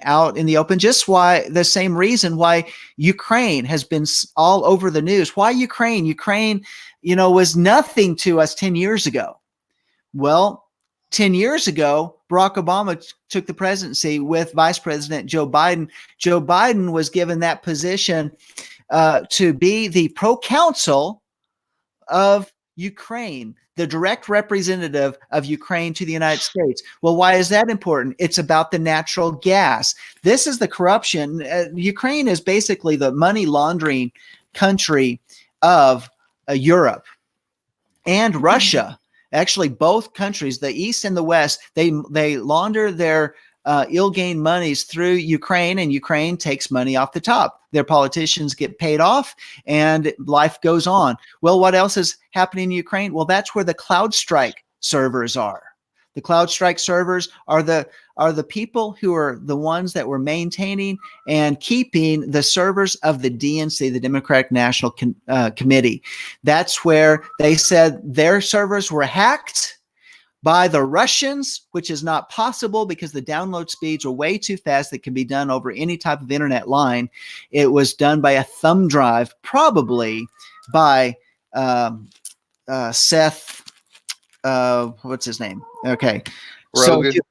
out in the open. Just why the same reason why Ukraine has been all over the news. Why Ukraine? Ukraine, was nothing to us 10 years ago. Well, 10 years ago, Barack Obama took the presidency with Vice President Joe Biden. Joe Biden was given that position to be the proconsul of Ukraine, the direct representative of Ukraine to the United States. Well, why is that important? It's about the natural gas. This is the corruption. Ukraine is basically the money laundering country of Europe and Russia. Actually, both countries, the East and the West, they launder their ill-gained monies through Ukraine, and Ukraine takes money off the top. Their politicians get paid off, and life goes on. Well, what else is happening in Ukraine? Well, that's where the CloudStrike servers are. The CloudStrike servers are the people who are the ones that were maintaining and keeping the servers of the DNC, the Democratic National Committee. That's where they said their servers were hacked by the Russians, which is not possible because the download speeds are way too fast. That can be done over any type of internet line. It was done by a thumb drive, probably by Seth. What's his name? Okay. Rogan. So,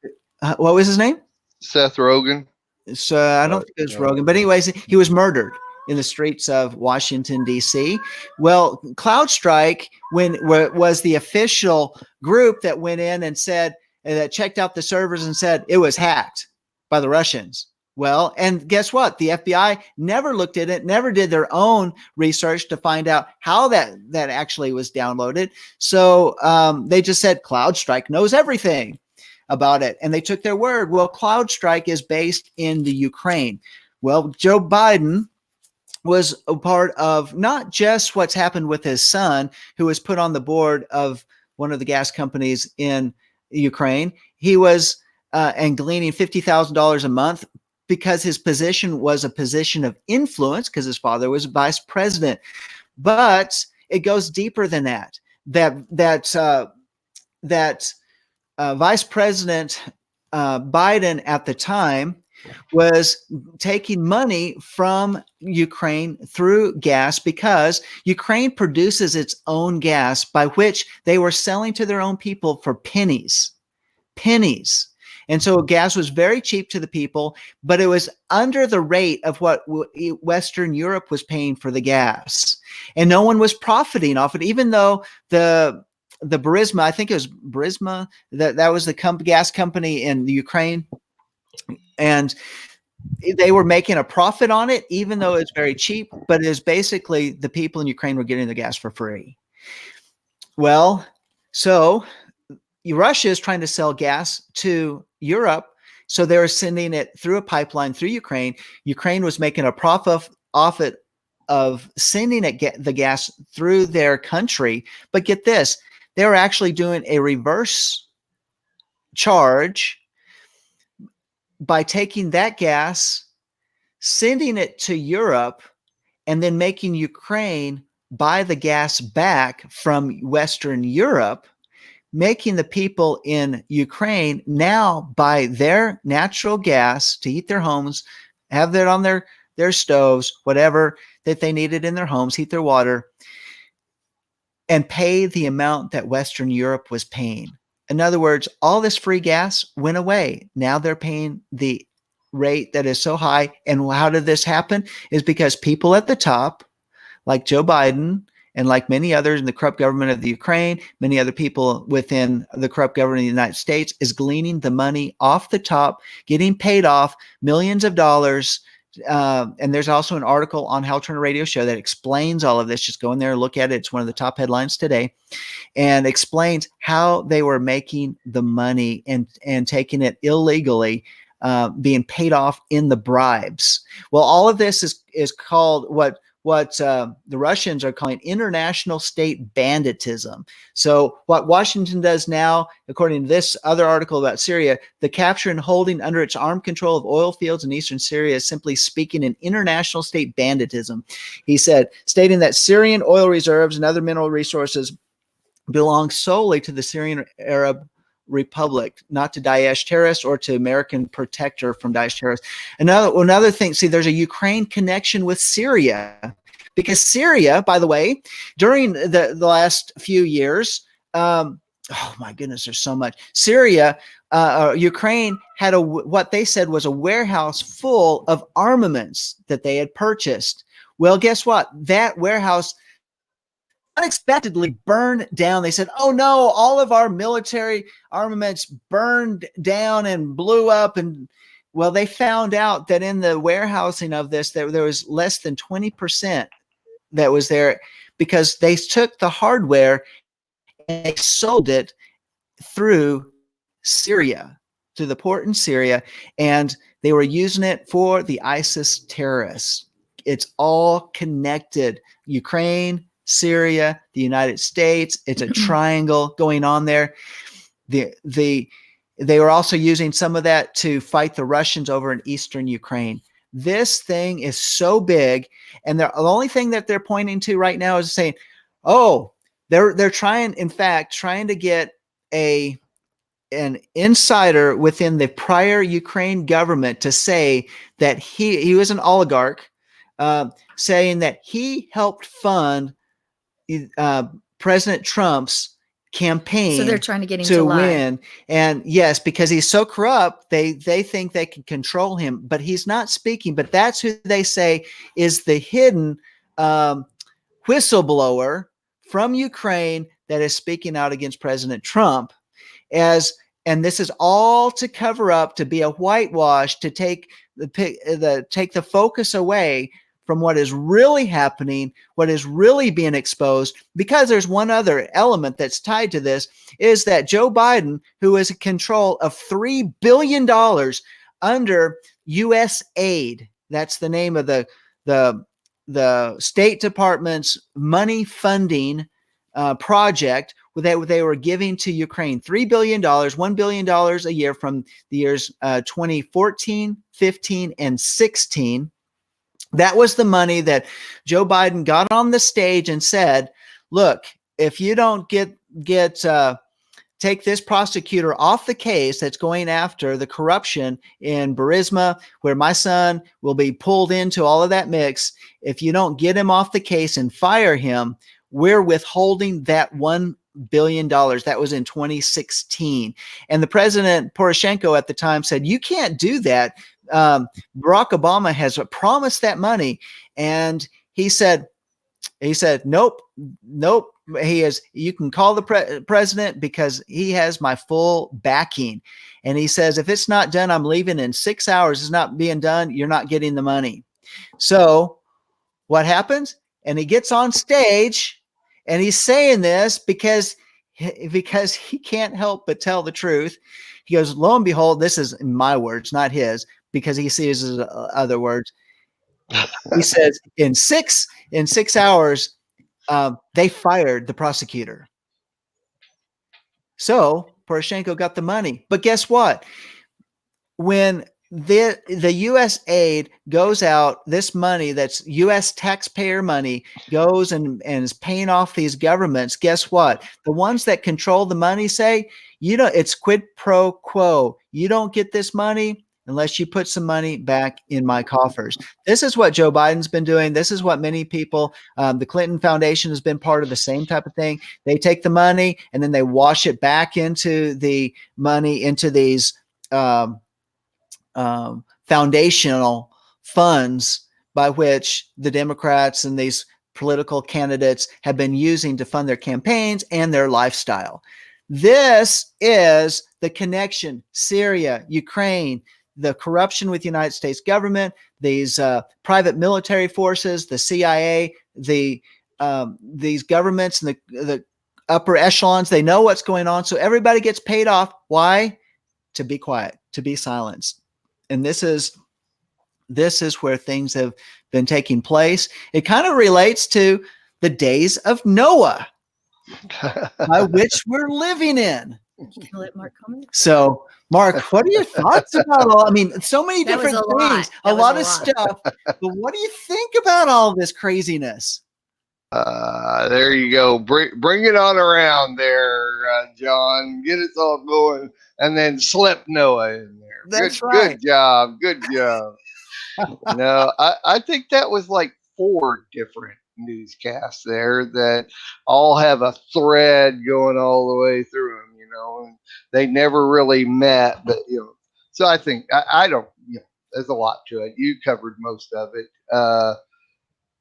what was his name? Seth Rogen. So I don't think it was Rogan, but anyways, he was murdered in the streets of Washington, D.C. Well, CloudStrike was the official group that went in and said, that checked out the servers and said it was hacked by the Russians. Well, and guess what? The FBI never looked at it, never did their own research to find out how that actually was downloaded. So they just said CloudStrike knows everything about it, and they took their word. Well, CloudStrike is based in the Ukraine. Well, Joe Biden was a part of not just what's happened with his son, who was put on the board of one of the gas companies in Ukraine. He was and gleaning $50,000 a month because his position was a position of influence, because his father was vice president. But it goes deeper than that. That Vice President Biden at the time was taking money from Ukraine through gas, because Ukraine produces its own gas, by which they were selling to their own people for pennies. And so gas was very cheap to the people, but it was under the rate of what Western Europe was paying for the gas. And no one was profiting off it, even though the Burisma, I think it was Burisma, that was the gas company in the Ukraine, and they were making a profit on it, even though it's very cheap. But it is basically the people in Ukraine were getting the gas for free. Well, so Russia is trying to sell gas to Europe, so they're sending it through a pipeline through Ukraine. Ukraine was making a profit off it of sending it the gas through their country. But get this, They were actually doing a reverse charge by taking that gas, sending it to Europe, and then making Ukraine buy the gas back from Western Europe, making the people in Ukraine now buy their natural gas to heat their homes, have that on their stoves, whatever that they needed in their homes, heat their water, and pay the amount that Western Europe was paying. In other words, all this free gas went away. Now they're paying the rate that is so high. And how did this happen? Is because people at the top, like Joe Biden and like many others in the corrupt government of the Ukraine, many other people within the corrupt government of the United States, is gleaning the money off the top, getting paid off millions of dollars. And there's also an article on Hal Turner Radio Show that explains all of this. Just go in there and look at it. It's one of the top headlines today, and explains how they were making the money and taking it illegally, being paid off in the bribes. Well, all of this is called what the Russians are calling international state banditism. So what Washington does now, according to this other article about Syria, the capture and holding under its armed control of oil fields in eastern Syria is simply speaking an international state banditism. He said, stating that Syrian oil reserves and other mineral resources belong solely to the Syrian Arab Republic, not to Daesh terrorists or to American protector from Daesh terrorists. Another thing, see, there's a Ukraine connection with Syria, because Syria, by the way, during the last few years, oh my goodness, there's so much. Syria, Ukraine had what they said was a warehouse full of armaments that they had purchased. Well, guess what? That warehouse unexpectedly burned down. They said, oh no, all of our military armaments burned down and blew up. And well, they found out that in the warehousing of this, there was less than 20% that was there, because they took the hardware and they sold it through Syria, to the port in Syria, and they were using it for the ISIS terrorists. It's all connected. Ukraine, Syria, the United States. It's a triangle going on there. They were also using some of that to fight the Russians over in eastern Ukraine. This thing is so big, and the only thing that they're pointing to right now is saying, oh, they're trying to get an insider within the prior Ukraine government to say that he was an oligarch, saying that he helped fund President Trump's campaign. So they're trying to get him to win. And yes, because he's so corrupt, they think they can control him, but he's not speaking. But that's who they say is the hidden whistleblower from Ukraine that is speaking out against President Trump. And this is all to cover up, to be a whitewash, to take the focus away from what is really happening, what is really being exposed. Because there's one other element that's tied to this, is that Joe Biden, who is in control of $3 billion under U.S. aid, that's the name of the State Department's money funding project that they were giving to Ukraine, $3 billion, $1 billion a year from the years 2014, 15, and 16. That was the money that Joe Biden got on the stage and said, look, if you don't take this prosecutor off the case that's going after the corruption in Burisma, where my son will be pulled into all of that mix, if you don't get him off the case and fire him, we're withholding that $1 billion. That was in 2016. And the president, Poroshenko, at the time said, you can't do that. Barack Obama has promised that money. And he said, nope. You can call the president because he has my full backing. And he says, if it's not done, I'm leaving in 6 hours. It's not being done. You're not getting the money. So what happens? And he gets on stage and he's saying this because he can't help but tell the truth. He goes, lo and behold, this is in my words, not his, because he sees his other words. He says, in six hours, they fired the prosecutor. So Poroshenko got the money. But guess what? When the U.S. aid goes out, this money that's U.S. taxpayer money goes and is paying off these governments. Guess what? The ones that control the money say, it's quid pro quo. You don't get this money unless you put some money back in my coffers. This is what Joe Biden's been doing. This is what many people, the Clinton Foundation has been part of the same type of thing. They take the money and then they wash it back into the money, into these foundational funds by which the Democrats and these political candidates have been using to fund their campaigns and their lifestyle. This is the connection: Syria, Ukraine, the corruption with the United States government, these private military forces, the CIA, these governments and the upper echelons. They know what's going on, so everybody gets paid off. Why? To be quiet, to be silenced. And this is where things have been taking place. It kind of relates to the days of Noah, by which we're living in. Let Mark comment. So, Mark, what are your thoughts about all? I mean, so many different things, a lot of stuff. But what do you think about all this craziness? There you go. Bring it on around there, John. Get us all going, and then slip Noah in there. That's right. Good job. Good job. No, I think that was like 4 different newscasts there that all have a thread going all the way through them, and they never really met, but so I think I don't, there's a lot to it. You covered most of it.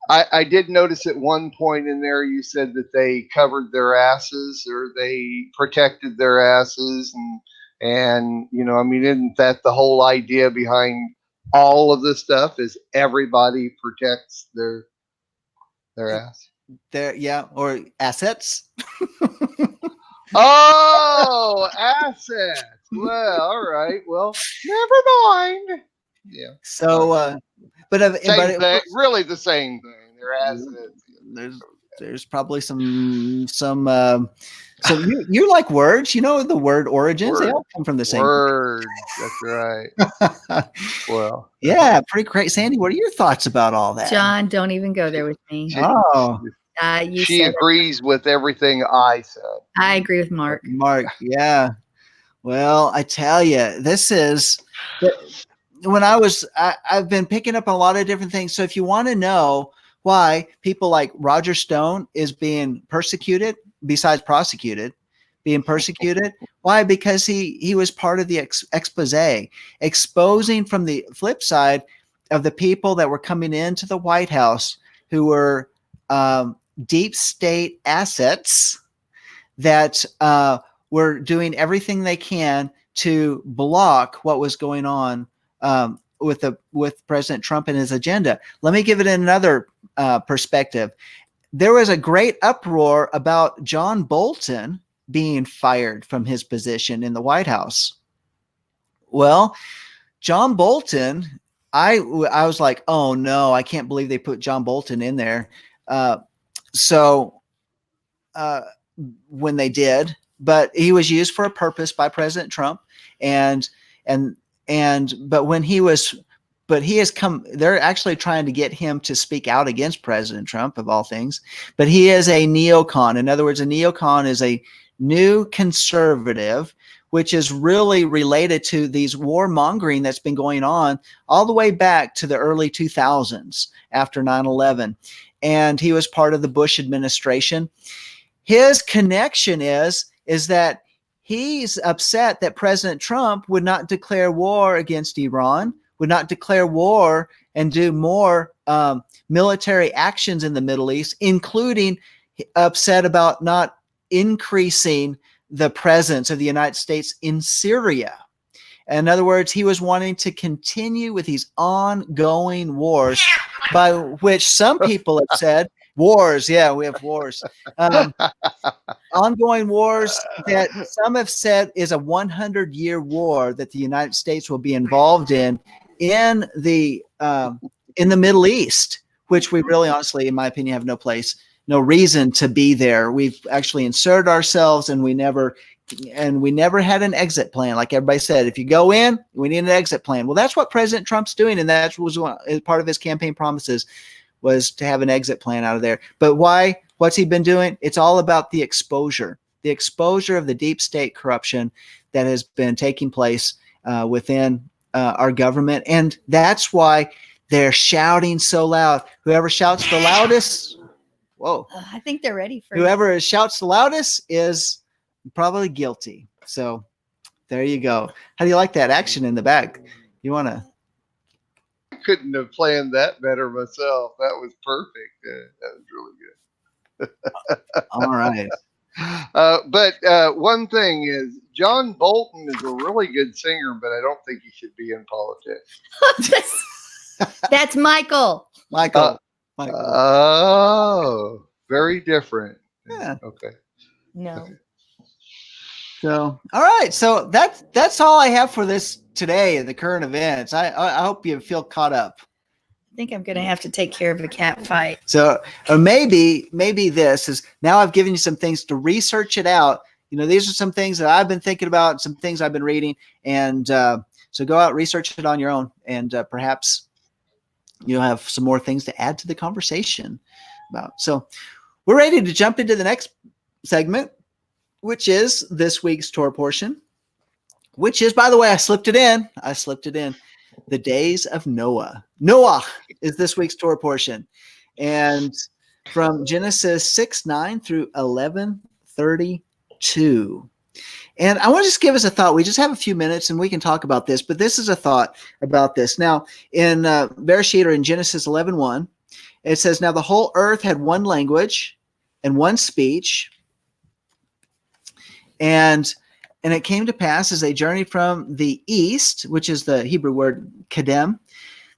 I did notice at one point in there you said that they covered their asses, or they protected their asses, and I mean, isn't that the whole idea behind all of this stuff? Is everybody protects their ass? Or assets. Oh, assets. Well, all right. Well, never mind. Yeah. So, really the same thing. They're assets. There's probably some. So you like words? The word origins. They all come from the same word. That's right. Well, yeah, pretty great. Sandy, what are your thoughts about all that? John, don't even go there with me. She agrees with everything I said. I agree with Mark. Yeah. Well, I tell you, this is when I've been picking up a lot of different things. So if you want to know why people like Roger Stone is being persecuted, besides prosecuted, being persecuted, why? Because he was part of the expose, exposing from the flip side of the people that were coming into the White House who were deep state assets that were doing everything they can to block what was going on with President Trump and his agenda. Let me give it another perspective. There was a great uproar about John Bolton being fired from his position in the White House. Well, John Bolton, I was like, oh no, I can't believe they put John Bolton in there. When they did, but he was used for a purpose by President Trump, but he has come, they're actually trying to get him to speak out against President Trump, of all things. But he is a neocon. In other words, a neocon is a new conservative, which is really related to these warmongering that's been going on all the way back to the early 2000s after 9/11. And he was part of the Bush administration. His connection is that he's upset that President Trump would not declare war against Iran, would not declare war and do more military actions in the Middle East, including upset about not increasing the presence of the United States in Syria. In other words, he was wanting to continue with these ongoing wars, by which some people have said, wars, yeah, we have wars. Ongoing wars that some have said is a 100-year war that the United States will be involved in the Middle East, which we really honestly, in my opinion, have no reason to be there. We've actually inserted ourselves and we never and we never had an exit plan. Like everybody said, if you go in, we need an exit plan. Well, that's what President Trump's doing, and that was part of his campaign promises, was to have an exit plan out of there. But why? What's he been doing? It's all about the exposure of the deep state corruption that has been taking place within our government. And that's why they're shouting so loud. Whoever shouts the loudest, whoa. I think they're ready for whoever shouts the loudest is probably guilty. So there you go. How do you like that action in the back? You want to? I couldn't have planned that better myself. That was perfect. That was really good. All right. But one thing is, John Bolton is a really good singer, but I don't think he should be in politics. That's Michael. Michael. Oh, very different. Yeah. Okay. No. Okay. So, all right. So that's all I have for this today in the current events. I hope you feel caught up. I think I'm going to have to take care of a cat fight. So, or maybe this is, now I've given you some things to research it out. You know, these are some things that I've been thinking about, some things I've been reading. And so go out, research it on your own. And perhaps you'll have some more things to add to the conversation about. So we're ready to jump into the next segment, which is this week's Torah portion, which is, by the way, I slipped it in. The days of Noah. Noah is this week's Torah portion. And from Genesis 6:9 through 11:32. And I want to just give us a thought. We just have a few minutes and we can talk about this, but this is a thought about this. Now, in Bereshit, or in Genesis 11:1, it says, now the whole earth had one language and one speech. And it came to pass, as they journeyed from the east, which is the Hebrew word kedem,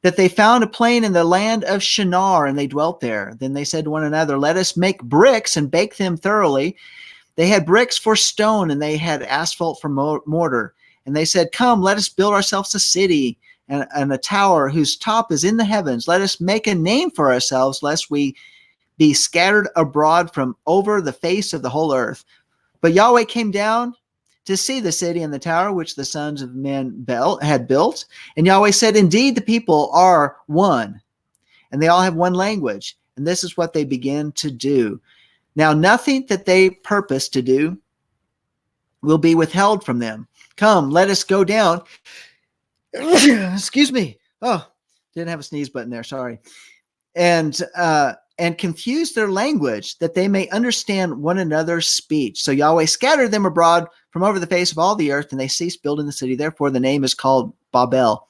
that they found a plain in the land of Shinar, and they dwelt there. Then they said to one another, let us make bricks and bake them thoroughly. They had bricks for stone, and they had asphalt for mortar. And they said, come, let us build ourselves a city and a tower whose top is in the heavens. Let us make a name for ourselves, lest we be scattered abroad from over the face of the whole earth. But Yahweh came down to see the city and the tower which the sons of men had built. And Yahweh said, indeed, the people are one, and they all have one language. And this is what they begin to do. Now, nothing that they purpose to do will be withheld from them. Come, let us go down. Excuse me. Oh, didn't have a sneeze button there. Sorry. And confuse their language, that they may understand one another's speech. So Yahweh scattered them abroad from over the face of all the earth, and they ceased building the city. Therefore, the name is called Babel,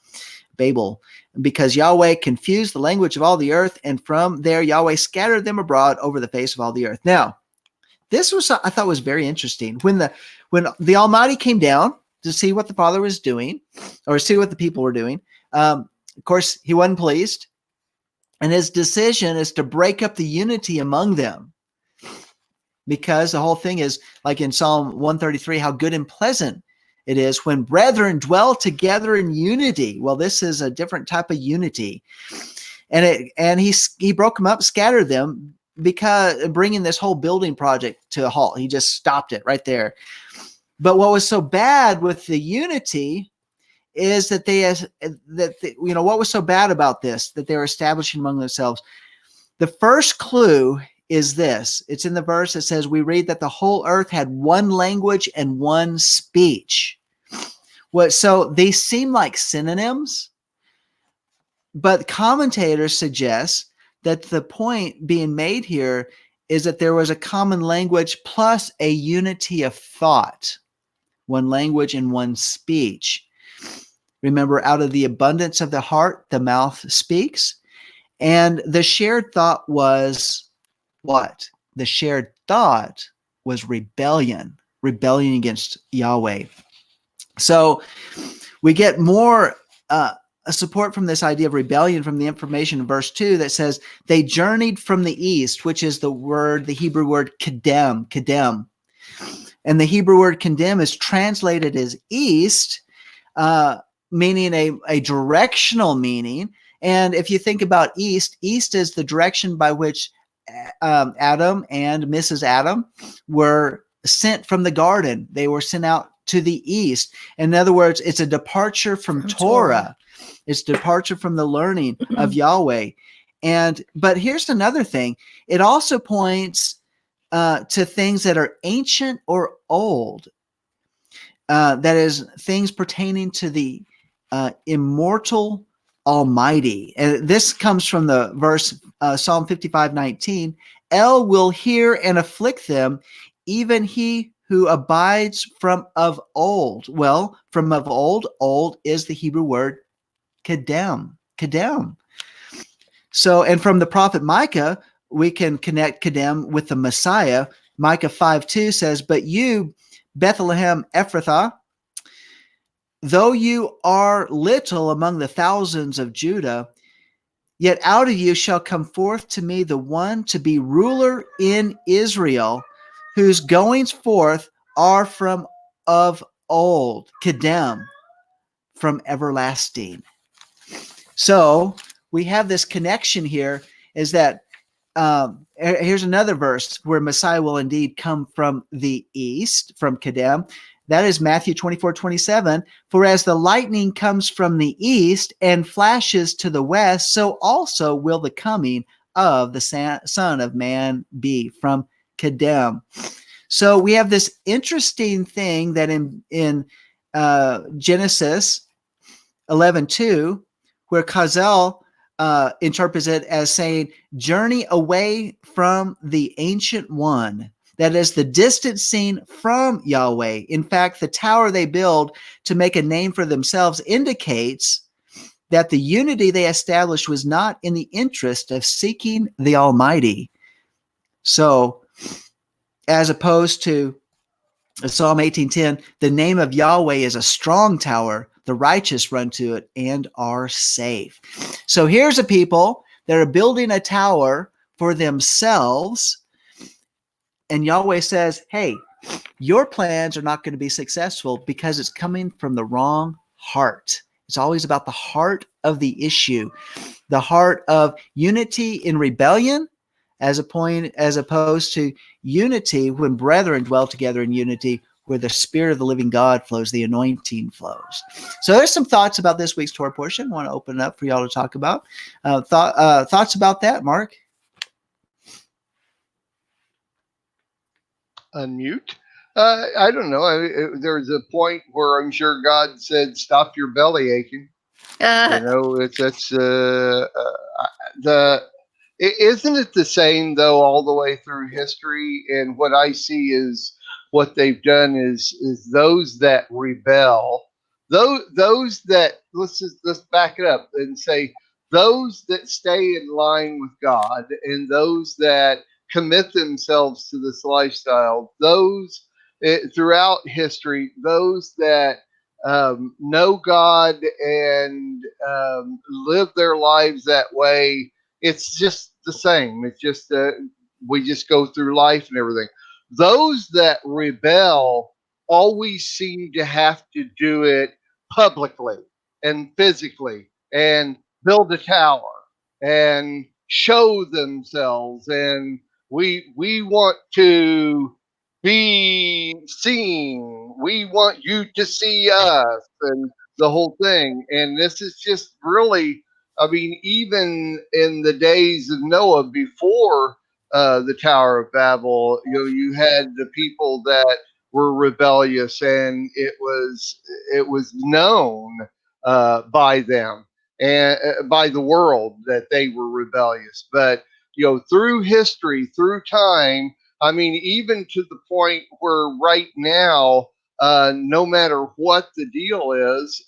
because Yahweh confused the language of all the earth, and from there Yahweh scattered them abroad over the face of all the earth. Now, this was, I thought, was very interesting. When the Almighty came down to see what the Father was doing, or see what the people were doing, of course, he wasn't pleased. And his decision is to break up the unity among them, because the whole thing is like in Psalm 133, how good and pleasant it is when brethren dwell together in unity. Well, this is a different type of unity. And he broke them up, scattered them, because bringing this whole building project to a halt. He just stopped it right there. But what was so bad with the unity is that what was so bad about this, that they were establishing among themselves? The first clue is this. It's in the verse that says, we read that the whole earth had one language and one speech. So they seem like synonyms, but commentators suggest that the point being made here is that there was a common language plus a unity of thought, one language and one speech. Remember, out of the abundance of the heart, the mouth speaks. And the shared thought was what? The shared thought was rebellion against Yahweh. So we get more support from this idea of rebellion from the information in verse 2 that says they journeyed from the east, which is the Hebrew word kedem. And the Hebrew word kedem is translated as east, meaning a directional meaning. And if you think about east is the direction by which Adam and Mrs. Adam were sent from the garden. They were sent out to the east. In other words, it's a departure from Torah. It's departure from the learning of Yahweh. But here's another thing. It also points to things that are ancient or old. That is, things pertaining to the immortal Almighty. And this comes from the verse Psalm 55:19. El will hear and afflict them, even he who abides from of old. Well, from of old, old is the Hebrew word kedem. Kedem. So, and from the prophet Micah, we can connect kedem with the Messiah. Micah 5:2 says, but you, Bethlehem Ephrathah, though you are little among the thousands of Judah, yet out of you shall come forth to me the one to be ruler in Israel, whose goings forth are from of old, kedem, from everlasting. So we have this connection here, is that here's another verse where Messiah will indeed come from the east, from kedem. That is Matthew 24:27. For as the lightning comes from the east and flashes to the west, so also will the coming of the Son of Man be, from kedem. So we have this interesting thing that in Genesis 11:2, where Chazal interprets it as saying, journey away from the Ancient One. That is, the distancing from Yahweh. In fact, the tower they build to make a name for themselves indicates that the unity they established was not in the interest of seeking the Almighty. So, as opposed to Psalm 18:10, the name of Yahweh is a strong tower. The righteous run to it and are safe. So here's a people that are building a tower for themselves. And Yahweh says, hey, your plans are not going to be successful because it's coming from the wrong heart. It's always about the heart of the issue, the heart of unity in rebellion, as opposed to unity when brethren dwell together in unity, where the Spirit of the living God flows, the anointing flows. So there's some thoughts about this week's Torah portion. I want to open it up for y'all to talk about. Thoughts about that, Mark? Unmute. I don't know. There's a point where I'm sure God said, "Stop your belly aching." Isn't it the same though all the way through history? And what I see is what they've done is those that rebel, those that let's back it up and say those that stay in line with God and those that commit themselves to this lifestyle, those throughout history, those that know God and live their lives that way, it's just the same. It's just we just go through life and everything. Those that rebel always seem to have to do it publicly and physically and build a tower and show themselves, and we want to be seen. We want you to see us and the whole thing. And this is just really, I mean, even in the days of Noah before the Tower of Babel, you had the people that were rebellious, and it was known by them and by the world that they were rebellious. But through history, through time, I mean, even to the point where right now, no matter what the deal is,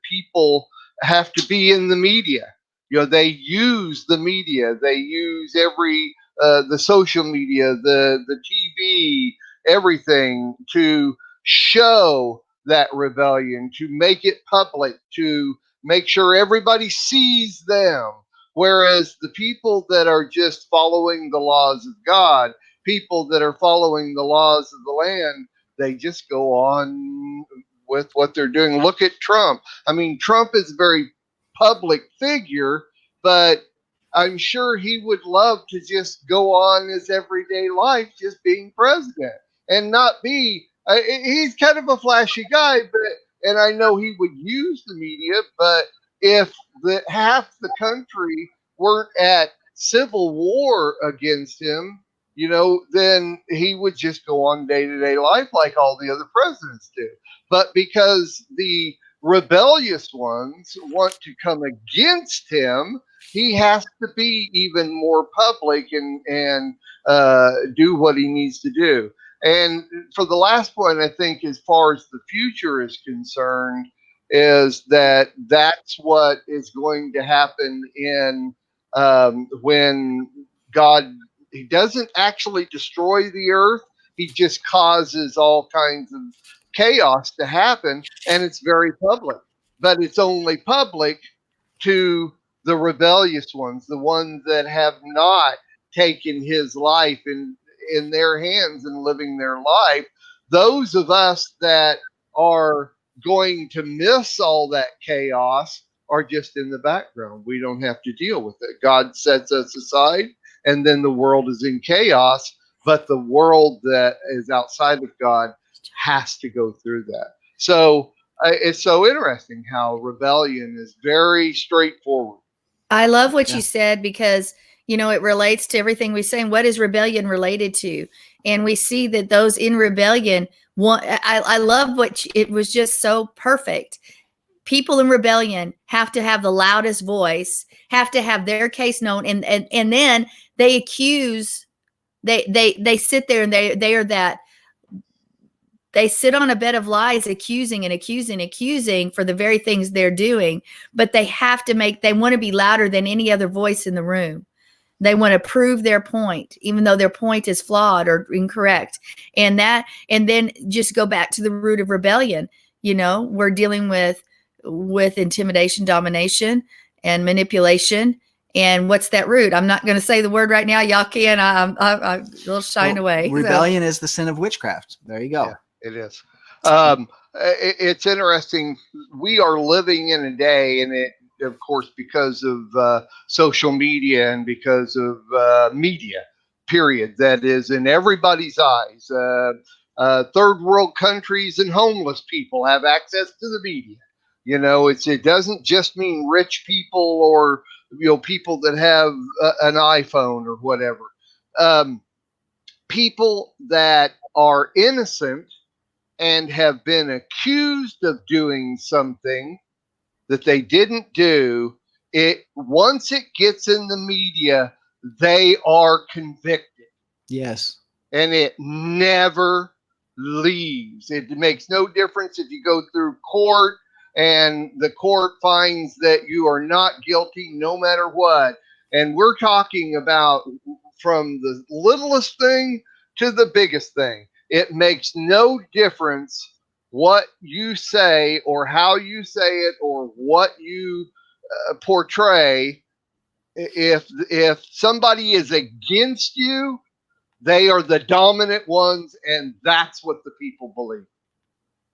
people have to be in the media. They use the media. They use the social media, the TV, everything to show that rebellion, to make it public, to make sure everybody sees them. Whereas the people that are just following the laws of God, people that are following the laws of the land, they just go on with what they're doing. Look at Trump. I mean, Trump is a very public figure, but I'm sure he would love to just go on his everyday life just being president. and not be. He's kind of a flashy guy, and I know he would use the media, but if half the country weren't at civil war against him, then he would just go on day-to-day life like all the other presidents do. But because the rebellious ones want to come against him, he has to be even more public and do what he needs to do. And for the last point, I think as far as the future is concerned, is that's what is going to happen in when God, he doesn't actually destroy the earth. He just causes all kinds of chaos to happen, and it's very public. But it's only public to the rebellious ones, the ones that have not taken his life in their hands and living their life. Those of us that are going to miss all that chaos are just in the background. We don't have to deal with it. God sets us aside, and then the world is in chaos. But the world that is outside of God has to go through that. So it's so interesting how rebellion is very straightforward. I love what you said, because it relates to everything we say. What is rebellion related to? And we see that those in rebellion I love it was just so perfect. People in rebellion have to have the loudest voice, have to have their case known, and then they accuse. They sit there and they sit on a bed of lies, accusing for the very things they're doing. But they want to be louder than any other voice in the room. They want to prove their point, even though their point is flawed or incorrect. And then just go back to the root of rebellion. We're dealing with intimidation, domination, and manipulation. And what's that root? I'm not going to say the word right now. Y'all can. I'm a little shying away. Rebellion is the sin of witchcraft. There you go. Yeah, it is. It's interesting. We are living in a day, and of course, because of social media and because of media, period, that is in everybody's eyes. Third world countries and homeless people have access to the media. It doesn't just mean rich people or people that have an iPhone or whatever. People that are innocent and have been accused of doing something that they didn't do, once it gets in the media, they are convicted. Yes. And it never leaves. It makes no difference if you go through court and the court finds that you are not guilty no matter what. And we're talking about from the littlest thing to the biggest thing. It makes no difference what you say or how you say it or what you portray. If somebody is against you, they are the dominant ones, and that's what the people believe.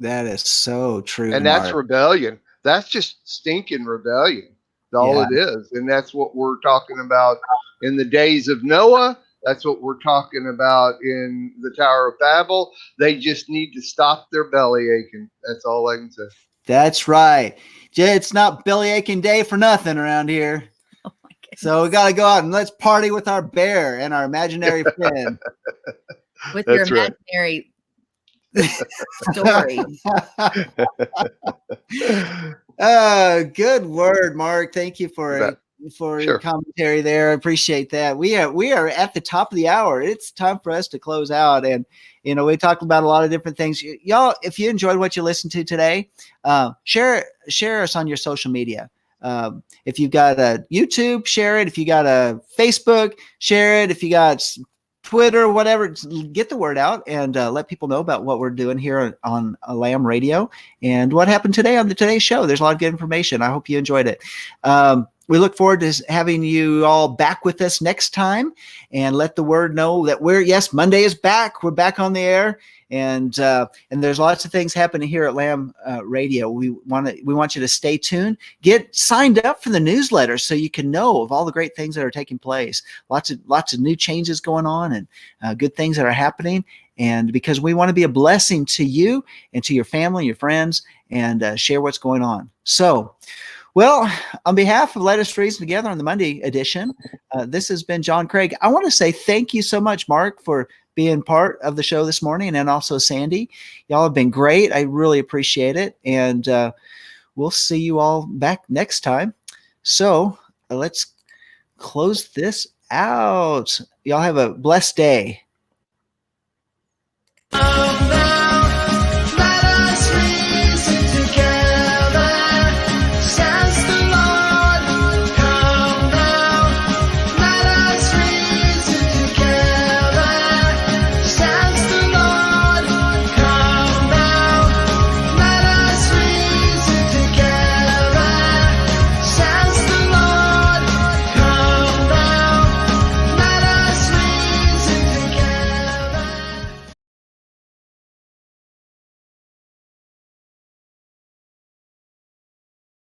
That is so true. And that's rebellion. That's just stinking rebellion. That's all it is. And that's what we're talking about in the days of Noah. That's what we're talking about in the Tower of Babel. They just need to stop their belly aching. That's all I can say. That's right. It's not belly aching day for nothing around here. Oh my goodness. So we got to go out and let's party with our bear and our imaginary friend. With your imaginary story. Good word, Mark. Thank you for your commentary there. I appreciate that. We are at the top of the hour. It's time for us to close out. And, we talked about a lot of different things. Y'all, if you enjoyed what you listened to today, share us on your social media. If you've got a YouTube, share it. If you got a Facebook, share it. If you got Twitter, whatever, get the word out and let people know about what we're doing here on Lamb Radio and what happened today on the Today Show. There's a lot of good information. I hope you enjoyed it. we look forward to having you all back with us next time, and let the word know that Monday is back. We're back on the air, and there's lots of things happening here at Lamb Radio. We want you to stay tuned, get signed up for the newsletter so you can know of all the great things that are taking place. Lots of new changes going on, and good things that are happening. And because we want to be a blessing to you and to your family, your friends, and share what's going on. So, well, on behalf of Let Us Reason Together on the Monday edition, this has been John Craig. I want to say thank you so much, Mark, for being part of the show this morning, and also Sandi. Y'all have been great. I really appreciate it. And we'll see you all back next time. So let's close this out. Y'all have a blessed day.